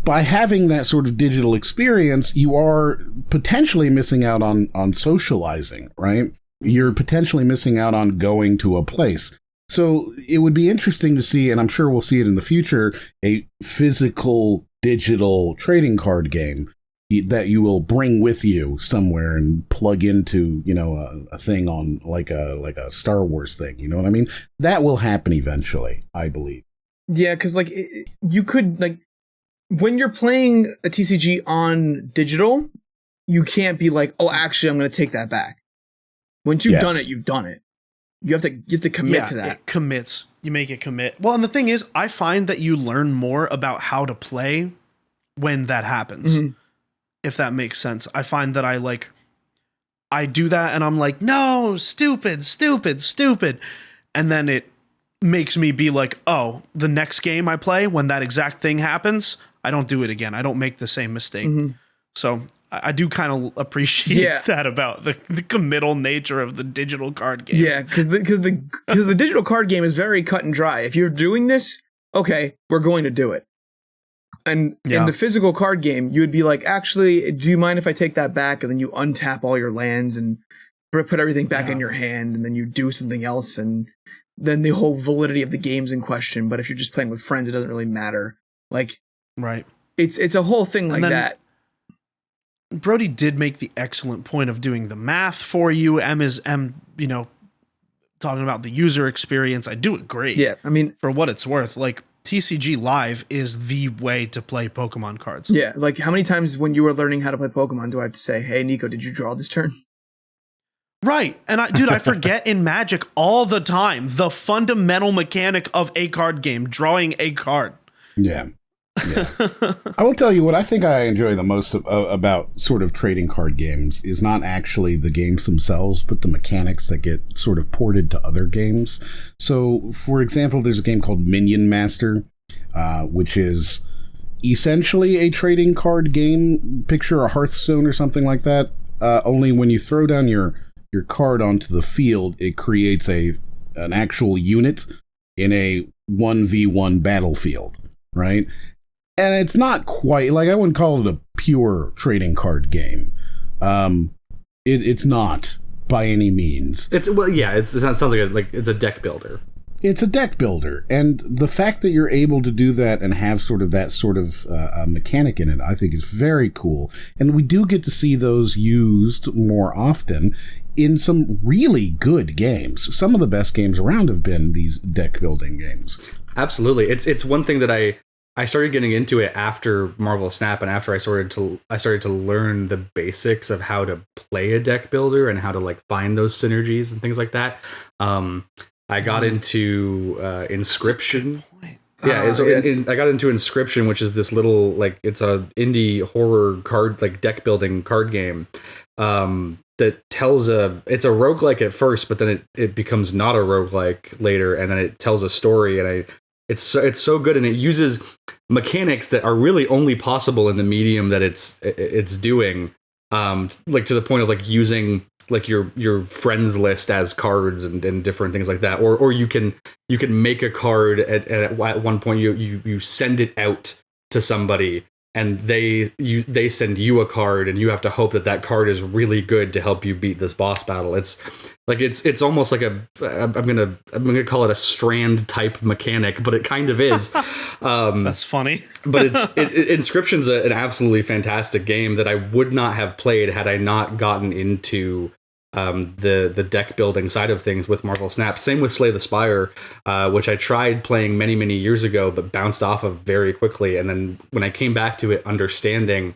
By having that sort of digital experience, you are potentially missing out on socializing, right? You're potentially missing out on going to a place. So it would be interesting to see, and I'm sure we'll see it in the future, a physical digital trading card game that you will bring with you somewhere and plug into, a thing on like a Star Wars thing. You know what I mean? That will happen eventually, I believe. Yeah, because like you could like when you're playing a TCG on digital, you can't be like, oh, actually, I'm going to take that back. Once you've done it, you've done it. You have to commit to that. It commits. You make it commit. Well, and the thing is, I find that you learn more about how to play when that happens. Mm-hmm. If that makes sense. I find that I do that and I'm like, no, stupid. And then it makes me be like, oh, the next game I play, when that exact thing happens, I don't do it again. I don't make the same mistake. Mm-hmm. So I do kind of appreciate that about the committal nature of the digital card game. Yeah, because the digital card game is very cut and dry. If you're doing this, okay, we're going to do it. And in the physical card game, you would be like, actually, do you mind if I take that back? And then you untap all your lands and put everything back in your hand, and then you do something else, and then the whole validity of the game's in question. But if you're just playing with friends, it doesn't really matter. Like, right? It's a whole thing like that. Brody did make the excellent point of doing the math for you. Talking about the user experience. I do agree. Yeah, I mean, for what it's worth, like, TCG Live is the way to play Pokemon cards. Yeah, like how many times when you were learning how to play Pokemon do I have to say, hey, Nicco, did you draw this turn? Right. And I forget in Magic all the time the fundamental mechanic of a card game, drawing a card. Yeah. I will tell you what I think I enjoy the most about sort of trading card games is not actually the games themselves, but the mechanics that get sort of ported to other games. So, for example, there's a game called Minion Master, which is essentially a trading card game. Picture a Hearthstone or something like that. Only when you throw down your card onto the field, it creates an actual unit in a 1v1 battlefield, right? And it's not quite, like, I wouldn't call it a pure trading card game. It's not by any means. It sounds like it's a deck builder. It's a deck builder. And the fact that you're able to do that and have sort of that sort of mechanic in it, I think is very cool. And we do get to see those used more often in some really good games. Some of the best games around have been these deck building games. Absolutely. It's one thing that I started getting into it after Marvel Snap, and after I started to learn the basics of how to play a deck builder and how to like find those synergies and things like that. I got into Inscription. Yeah, I got into Inscription, which is this little, like, it's a indie horror card, like, deck building card game that tells it's a roguelike at first, but then it becomes not a roguelike later, and then it tells a story, and it's so good, and it uses mechanics that are really only possible in the medium that it's doing, like to the point of like using like your friends list as cards and different things like that, or you can make a card at one point you send it out to somebody and they send you a card, and you have to hope that card is really good to help you beat this boss battle. It's like it's almost like I'm gonna call it a Strand type mechanic, but it kind of is. That's funny. But Inscription's an absolutely fantastic game that I would not have played had I not gotten into the deck building side of things with Marvel Snap. Same with Slay the Spire, which I tried playing many, many years ago, but bounced off of very quickly. And then when I came back to it, understanding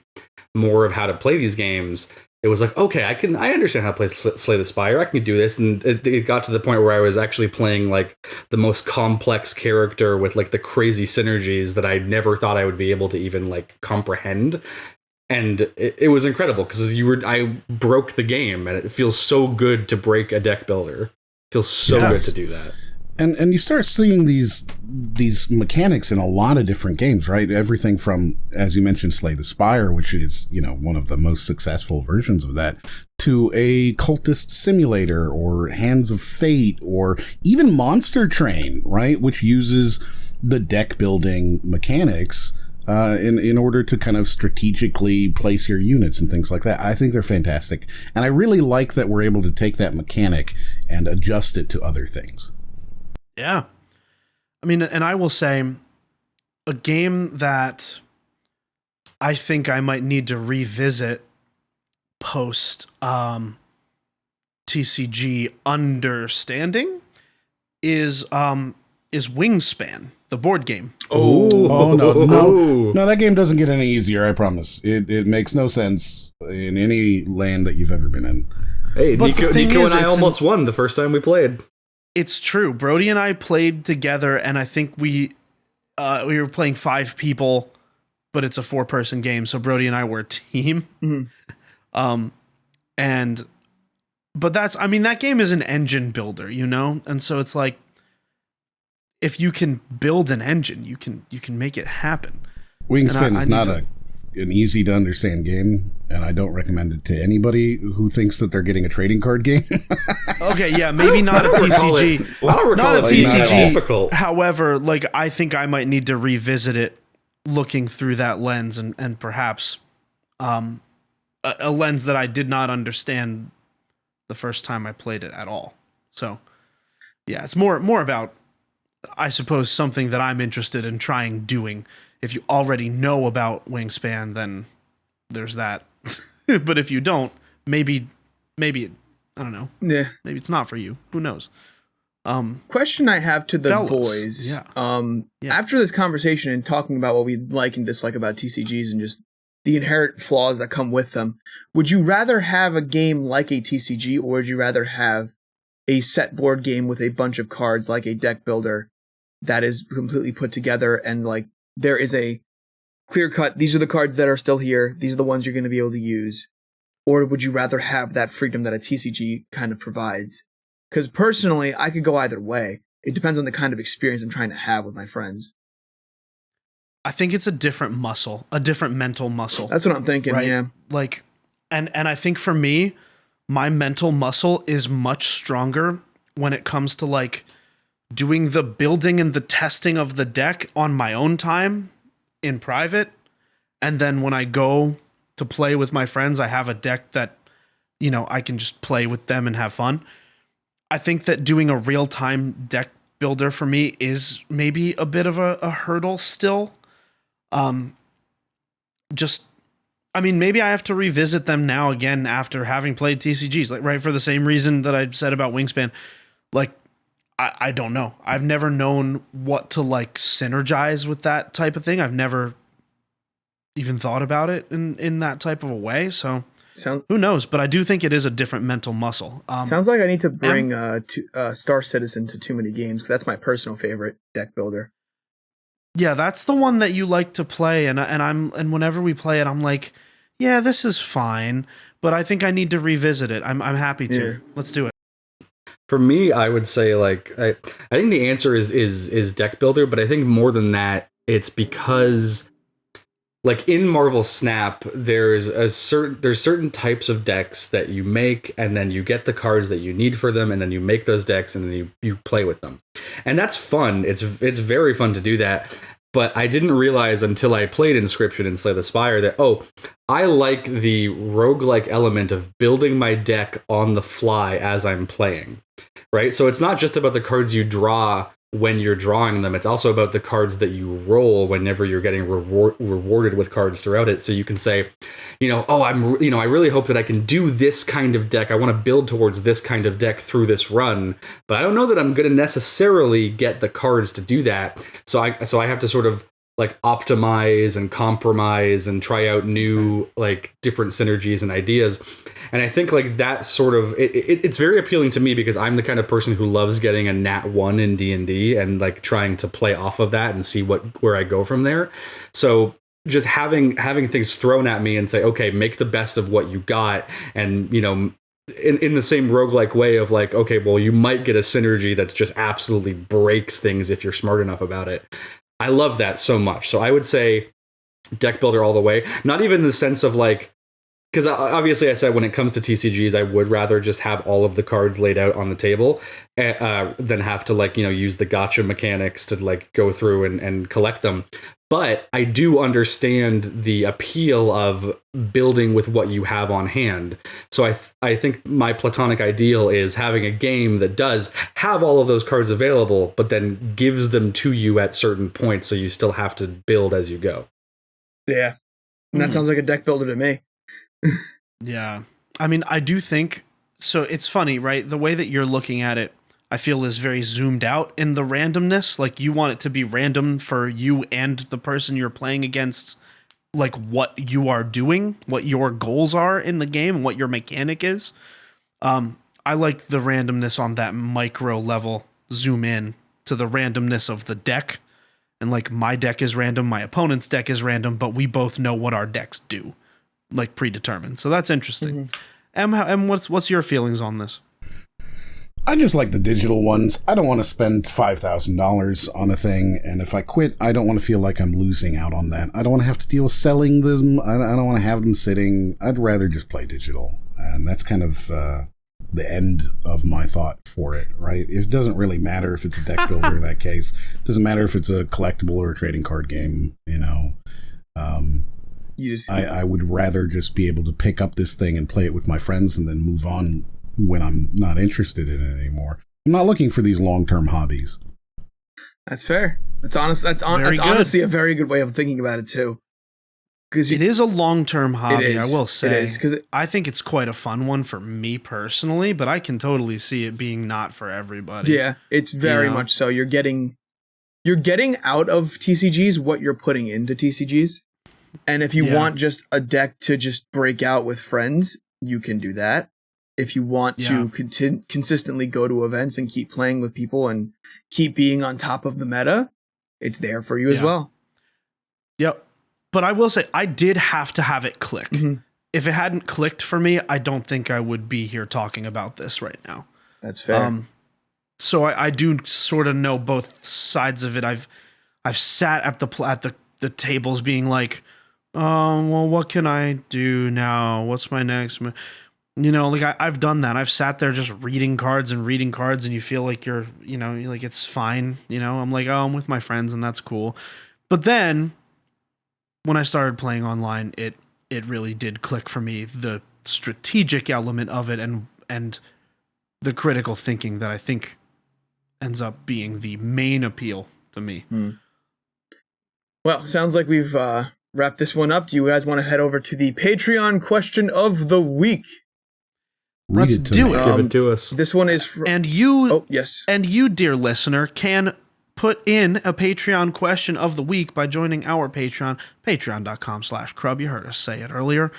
more of how to play these games, it was like, okay, I understand how to play Slay the Spire. I can do this. And it got to the point where I was actually playing like the most complex character with like the crazy synergies that I never thought I would be able to even like comprehend. And it was incredible because I broke the game, and it feels so good to break a deck builder. It feels so good to do that. And you start seeing these mechanics in a lot of different games, right? Everything from, as you mentioned, Slay the Spire, which is, one of the most successful versions of that, to a Cultist Simulator or Hands of Fate, or even Monster Train, right? Which uses the deck building mechanics in order to kind of strategically place your units and things like that. I think they're fantastic. And I really like that we're able to take that mechanic and adjust it to other things. Yeah. I mean, and I will say a game that I think I might need to revisit post TCG understanding is Wingspan, the board game. Oh no, that game doesn't get any easier, I promise. It makes no sense in any land that you've ever been in. Hey, But the Nicco thing is, and I it's almost won the first time we played. It's true. Brody and I played together, and I think we were playing 5 people, but it's a 4-person game, so Brody and I were a team. Mhm. But that game is an engine builder, and so it's like, if you can build an engine, you can make it happen. Wingspan is not an easy to understand game, and I don't recommend it to anybody who thinks that they're getting a trading card game. Okay, yeah, maybe not a TCG. I don't recall Not a it being that TCG. difficult. However, like, I think I might need to revisit it, looking through that lens, and perhaps a lens that I did not understand the first time I played it at all. So, yeah, it's more about, I suppose, something that I'm interested in trying doing. If you already know about Wingspan, then there's that. But if you don't, maybe I don't know. Yeah. Maybe it's not for you. Who knows? Question I have to the Fellas, boys. yeah. Yeah. After this conversation and talking about what we like and dislike about TCGs and just the inherent flaws that come with them, would you rather have a game like a TCG, or would you rather have a set board game with a bunch of cards like a deck builder that is completely put together, and like there is a clear cut, these are the cards that are still here, these are the ones you're going to be able to use? Or would you rather have that freedom that a TCG kind of provides? Because personally, I could go either way. It depends on the kind of experience I'm trying to have with my friends. I think it's a different muscle, a different mental muscle. That's what I'm thinking, right? yeah. Like, and I think for me, my mental muscle is much stronger when it comes to like doing the building and the testing of the deck on my own time in private. And then when I go to play with my friends, I have a deck that, I can just play with them and have fun. I think that doing a real-time deck builder for me is maybe a bit of a hurdle still. Maybe I have to revisit them now again after having played TCGs, like, right, for the same reason that I said about Wingspan. Like, I don't know. I've never known what to like synergize with that type of thing. I've never even thought about it in that type of a way. So who knows? But I do think it is a different mental muscle. Sounds like I need to bring Star Citizen to too many games, because that's my personal favorite deck builder. Yeah, that's the one that you like to play, and whenever we play it, I'm like, yeah, this is fine, but I think I need to revisit it. I'm happy to. Yeah. Let's do it. For me, I would say like I think the answer is deck builder, but I think more than that, it's because like in Marvel Snap, there's certain types of decks that you make, and then you get the cards that you need for them, and then you make those decks, and then you play with them, and that's fun. It's very fun to do that. But I didn't realize until I played Inscription and Slay the Spire that, I like the roguelike element of building my deck on the fly as I'm playing, right? So it's not just about the cards you draw when you're drawing them. It's also about the cards that you roll whenever you're getting rewarded with cards throughout it. So you can say, I really hope that I can do this kind of deck. I want to build towards this kind of deck through this run, but I don't know that I'm going to necessarily get the cards to do that. So I have to sort of like optimize and compromise and try out new like different synergies and ideas. And I think like that sort of it's very appealing to me, because I'm the kind of person who loves getting a nat 1 in D&D and like trying to play off of that and see where I go from there. So just having things thrown at me and say, okay, make the best of what you got. And, in the same roguelike way of like, okay, well, you might get a synergy that's just absolutely breaks things if you're smart enough about it. I love that so much. So I would say deck builder all the way. Not even in the sense of like, because obviously I said when it comes to TCGs, I would rather just have all of the cards laid out on the table than have to like, use the gotcha mechanics to like go through and collect them. But I do understand the appeal of building with what you have on hand. So I think my platonic ideal is having a game that does have all of those cards available, but then gives them to you at certain points, so you still have to build as you go. Yeah. And that sounds like a deck builder to me. Yeah. I mean, I do think so. It's funny, right? The way that you're looking at it, I feel is very zoomed out in the randomness. Like you want it to be random for you and the person you're playing against, like what you are doing, what your goals are in the game, and what your mechanic is. I like the randomness on that micro level, zoom in to the randomness of the deck. And like my deck is random, my opponent's deck is random, but we both know what our decks do, like predetermined. So that's interesting. Em, what's your feelings on this? I just like the digital ones. I don't want to spend $5,000 on a thing, and if I quit, I don't want to feel like I'm losing out on that. I don't want to have to deal with selling them. I don't want to have them sitting. I'd rather just play digital, and that's kind of the end of my thought for it, right? It doesn't really matter if it's a deck builder in that case. It doesn't matter if it's a collectible or a trading card game, you know. I would rather just be able to pick up this thing and play it with my friends and then move on when I'm not interested in it anymore. I'm not looking for these long-term hobbies. That's fair. That's honestly a very good way of thinking about it too. Because it is a long-term hobby, I will say. It is, because I think it's quite a fun one for me personally, but I can totally see it being not for everybody. Yeah, it's very much so. You're getting out of TCGs what you're putting into TCGs. And if you want just a deck to just break out with friends, you can do that. If you want to consistently go to events and keep playing with people and keep being on top of the meta, it's there for you as well. Yep. But I will say, I did have to have it click. Mm-hmm. If it hadn't clicked for me, I don't think I would be here talking about this right now. That's fair. So I do sort of know both sides of it. I've sat at the tables being like, well, what can I do now? What's my next? You know, like I've done that. I've sat there just reading cards, and you feel like you're like it's fine. You know, I'm like, oh, I'm with my friends, and that's cool. But then when I started playing online, it really did click for me, the strategic element of it and the critical thinking that I think ends up being the main appeal to me. Well, sounds like we've wrapped this one up. Do you guys want to head over to the Patreon question of the week? Let's do it. Give it to us. This one is and you. Oh, yes. And you, dear listener, can put in a Patreon question of the week by joining our Patreon, patreon.com/Crub. You heard us say it earlier.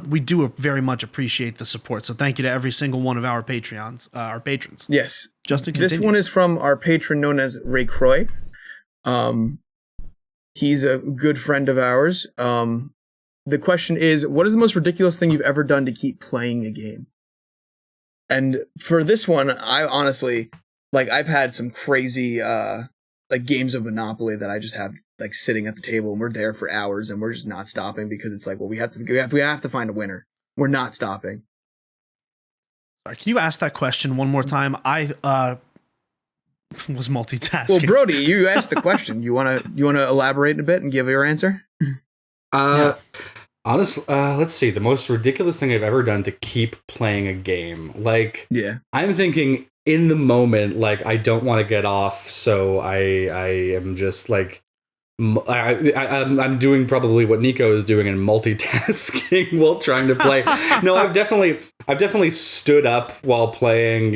We do very much appreciate the support. So thank you to every single one of our our patrons. Yes. Justin, continue. This one is from our patron known as RACROC. He's a good friend of ours. The question is, what is the most ridiculous thing you've ever done to keep playing a game? And for this one, I honestly, I've had some crazy, games of Monopoly that I just have, sitting at the table, and we're there for hours, and we're just not stopping because it's we have to find a winner. We're not stopping. Sorry, can you ask that question one more time? I was multitasking. Well, Brody, you asked the question. You wanna elaborate a bit and give your answer? Honestly, let's see. The most ridiculous thing I've ever done to keep playing a game. I'm thinking in the moment, I don't want to get off, so I am just I'm doing probably what Nicco is doing and multitasking while trying to play. No, I've definitely stood up while playing,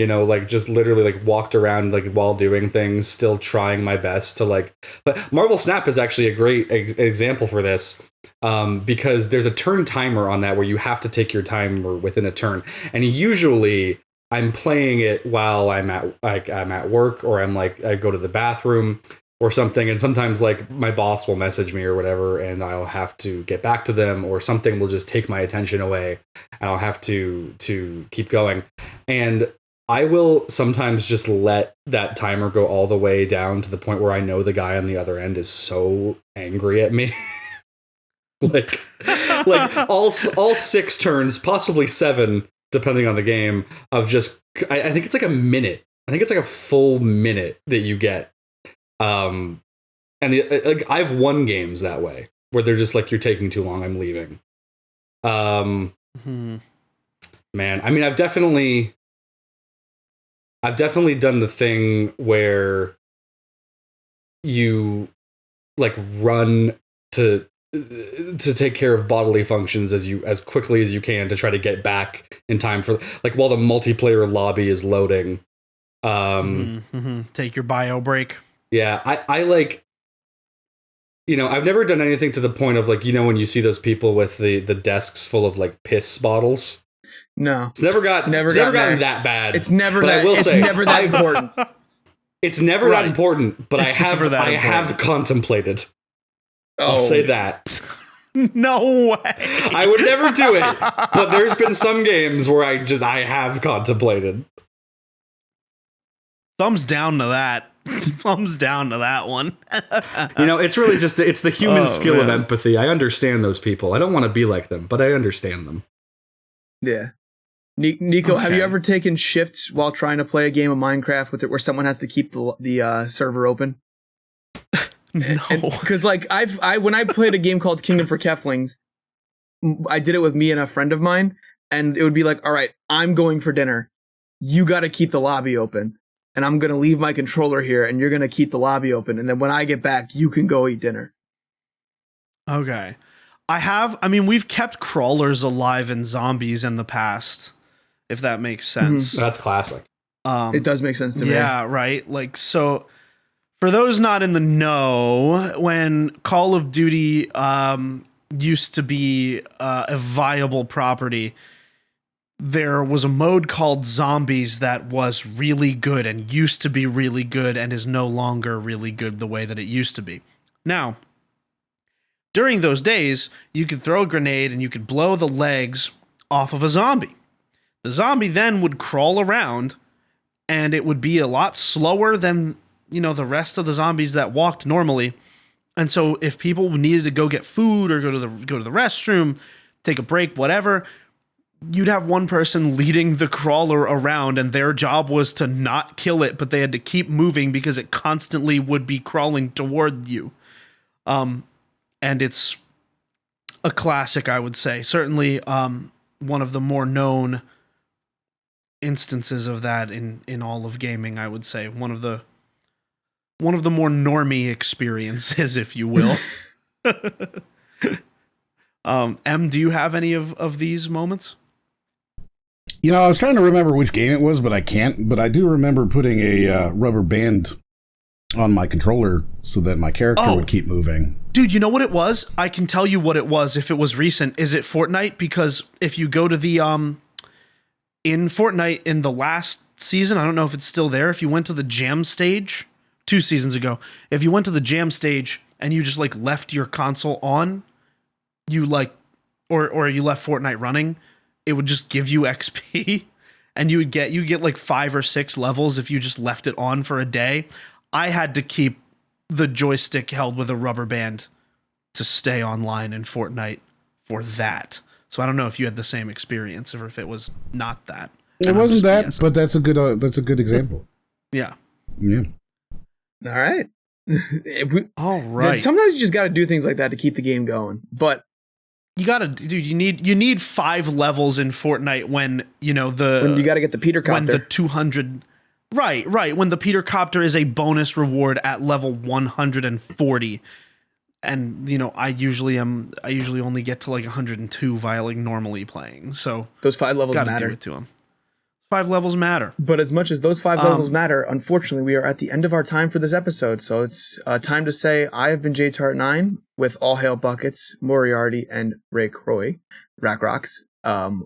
just literally walked around while doing things, still trying my best to but Marvel Snap is actually a great example for this. Because there's a turn timer on that where you have to take your timer within a turn. And usually I'm playing it while I'm at work, or I'm I go to the bathroom or something, and sometimes my boss will message me or whatever, and I'll have to get back to them, or something will just take my attention away and I'll have to keep going. And I will sometimes just let that timer go all the way down to the point where I know the guy on the other end is so angry at me. all 6 turns, possibly 7, depending on the game, of just I think it's a minute. I think it's a full minute that you get. And I've won games that way, where they're just you're taking too long, I'm leaving. Man, I mean, I've definitely done the thing where you run to to take care of bodily functions as quickly as you can to try to get back in time for like while the multiplayer lobby is loading. Take your bio break. Yeah, I like, you know, I've never done anything to the point of like, you know, when you see those people with the desks full of like piss bottles. No, it's never gotten that bad. It's never but that. I will It's say, never that important. It's never that important. But I have contemplated. I'll say that. No way. I would never do it, but there's been some games where I have contemplated. Thumbs down to that. Thumbs down to that one. You know, it's really just it's the human skill of empathy. I understand those people. I don't want to be like them, but I understand them. Yeah. Nicco, have you ever taken shifts while trying to play a game of Minecraft with it where someone has to keep the server open? No, because like when I played a game called Kingdom for Keflings, I did it with me and a friend of mine, and it would be like, all right, I'm going for dinner. You got to keep the lobby open, and I'm gonna leave my controller here, and you're gonna keep the lobby open, and then when I get back, you can go eat dinner. Okay, I mean, we've kept crawlers alive and zombies in the past, if that makes sense. That's classic. It does make sense to me. Yeah, right. Like so. For those not in the know, when Call of Duty used to be a viable property, there was a mode called Zombies that was really good and used to be really good and is no longer really good the way that it used to be. Now, during those days, you could throw a grenade and you could blow the legs off of a zombie. The zombie then would crawl around and it would be a lot slower than the rest of the zombies that walked normally. And so if people needed to go get food or go to the restroom, take a break, whatever, you'd have one person leading the crawler around and their job was to not kill it, but they had to keep moving because it constantly would be crawling toward you. And it's a classic, I would say. Certainly one of the more known instances of that in all of gaming, I would say. One of the more normie experiences, if you will. M, do you have any of these moments? I was trying to remember which game it was, but I can't. But I do remember putting a rubber band on my controller so that my character would keep moving. Dude, you know what it was? I can tell you what it was if it was recent. Is it Fortnite? Because if you go to the in Fortnite in the last season, I don't know if it's still there, if you went to the jam stage 2 seasons ago, if you went to the jam stage and you just like left your console on, you like or you left Fortnite running, it would just give you XP and you get like 5 or 6 levels if you just left it on for a day. I had to keep the joystick held with a rubber band to stay online in Fortnite for that. So I don't know if you had the same experience or if it was not that. It wasn't that, BSing. But that's a good example. Yeah. Yeah. All right. All right. Sometimes you just got to do things like that to keep the game going. But you gotta, dude. You need 5 levels in Fortnite when when you got to get the Peter Copter. When the 200, right. When the Peter Copter is a bonus reward at level 140, and I usually only get to like 102 via like normally playing. So those 5 levels gotta matter. Do it to them. 5 levels matter. But as much as those 5 levels matter, unfortunately, we are at the end of our time for this episode. So it's time to say I have been JTart9 with All Hail Buckets, Moriarty, and RACROC.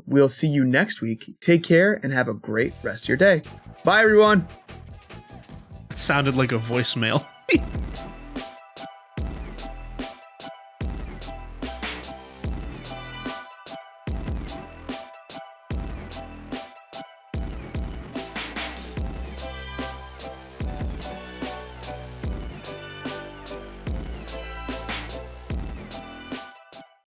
We'll see you next week. Take care and have a great rest of your day. Bye, everyone. It sounded like a voicemail.